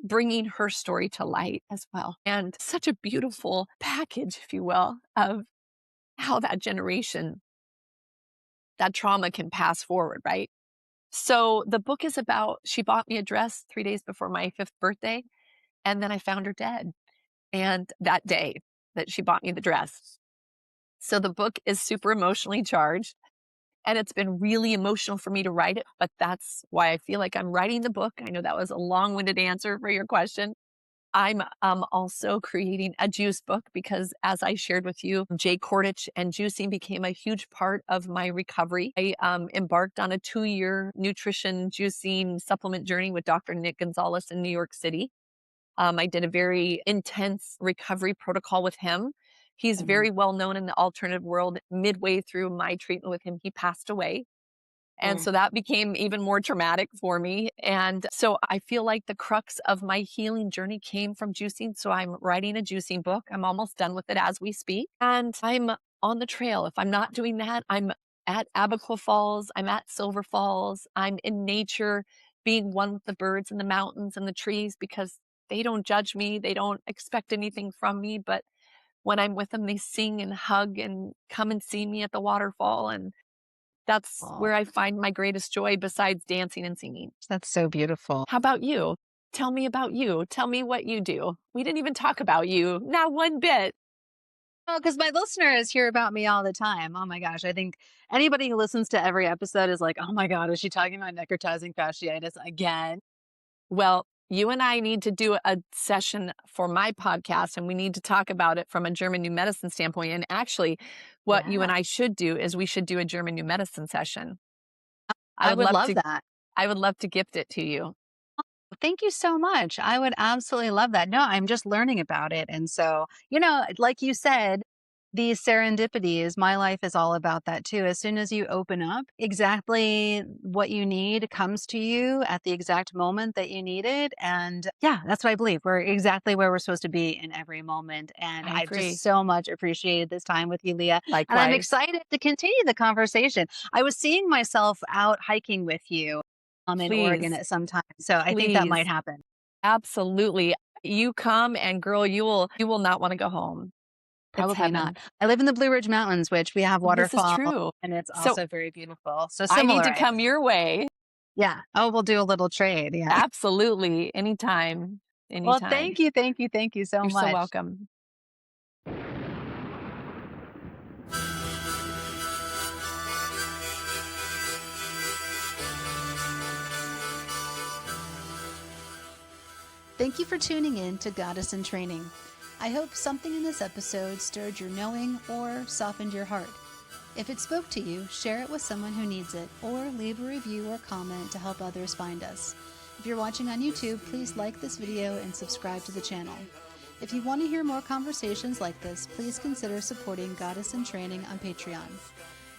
bringing her story to light as well. And such a beautiful package, if you will, of how that generation, that trauma can pass forward, right? So the book is about, she bought me a dress 3 days before my 5th birthday, and then I found her dead, and that day that she bought me the dress. So the book is super emotionally charged, and it's been really emotional for me to write it, but that's why I feel like I'm writing the book. I know that was a long-winded answer for your question. I'm also creating a juice book because, as I shared with you, Jay Cordich and juicing became a huge part of my recovery. I embarked on a 2-year nutrition juicing supplement journey with Dr. Nick Gonzalez in New York City. I did a very intense recovery protocol with him. He's Mhm. very well known in the alternative world. Midway through my treatment with him, he passed away. And Mm. so that became even more traumatic for me. And so I feel like the crux of my healing journey came from juicing. So I'm writing a juicing book. I'm almost done with it as we speak. And I'm on the trail. If I'm not doing that, I'm at Abaco Falls, I'm at Silver Falls, I'm in nature, being one with the birds and the mountains and the trees because they don't judge me. They don't expect anything from me. But when I'm with them, they sing and hug and come and see me at the waterfall. And that's Oh, where I find my greatest joy besides dancing and singing. that's so beautiful. How about you? Tell me about you. Tell me what you do. We didn't even talk about you, not one bit. Oh, because my listeners hear about me all the time. Oh my gosh. I think anybody who listens to every episode is like, oh my God, is she talking about necrotizing fasciitis again? Well, you and I need to do a session for my podcast, and we need to talk about it from a German new medicine standpoint. And actually, what you and Yeah, I should do is we should do a German new medicine session. I I would would love love to that. I would love to gift it to you. Thank you so much. I would absolutely love that. No, I'm just learning about it. And so, like you said, these serendipities, my life is all about that too. As soon as you open up, exactly what you need comes to you at the exact moment that you need it. And yeah, that's what I believe. We're exactly where we're supposed to be in every moment. And I I've agree. just so much appreciated this time with you, Leah. And I'm Likewise. excited to continue the conversation. I was seeing myself out hiking with you in Oregon Please, at some time. So I think that might please. happen. Absolutely. You come and girl, you will not wanna go home. It's Probably not. heaven. I live in the Blue Ridge Mountains, which we have This is waterfall, true. and it's So, also very beautiful. So I need similar, to I come think. your way. Yeah. Oh, we'll do a little trade. Yeah. Absolutely. Anytime. Well, Anytime. thank you, thank you, thank you so You're so much. welcome. Thank you for tuning in to Goddess in Training. I hope something in this episode stirred your knowing or softened your heart. If it spoke to you, share it with someone who needs it, or leave a review or comment to help others find us. If you're watching on YouTube, please like this video and subscribe to the channel. If you want to hear more conversations like this, please consider supporting Goddess in Training on Patreon.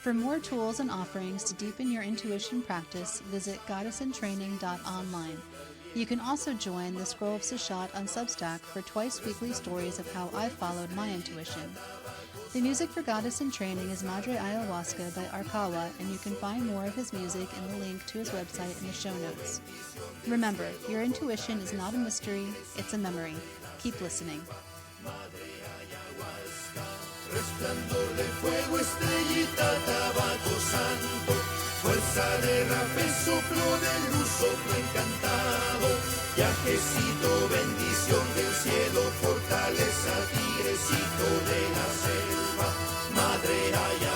For more tools and offerings to deepen your intuition practice, visit goddessintraining.online. You can also join the Scroll of Sashat on Substack for twice-weekly stories of how I followed my intuition. The music for Goddess in Training is Madre Ayahuasca by Arkawa, and you can find more of his music in the link to his website in the show notes. Remember, your intuition is not a mystery, it's a memory. Keep listening. Resplandor del fuego, estrellita, tabaco santo, fuerza de rapel, soplo de luz, soplo encantado, viajecito, bendición del cielo, fortaleza, tigrecito de la selva, madre haya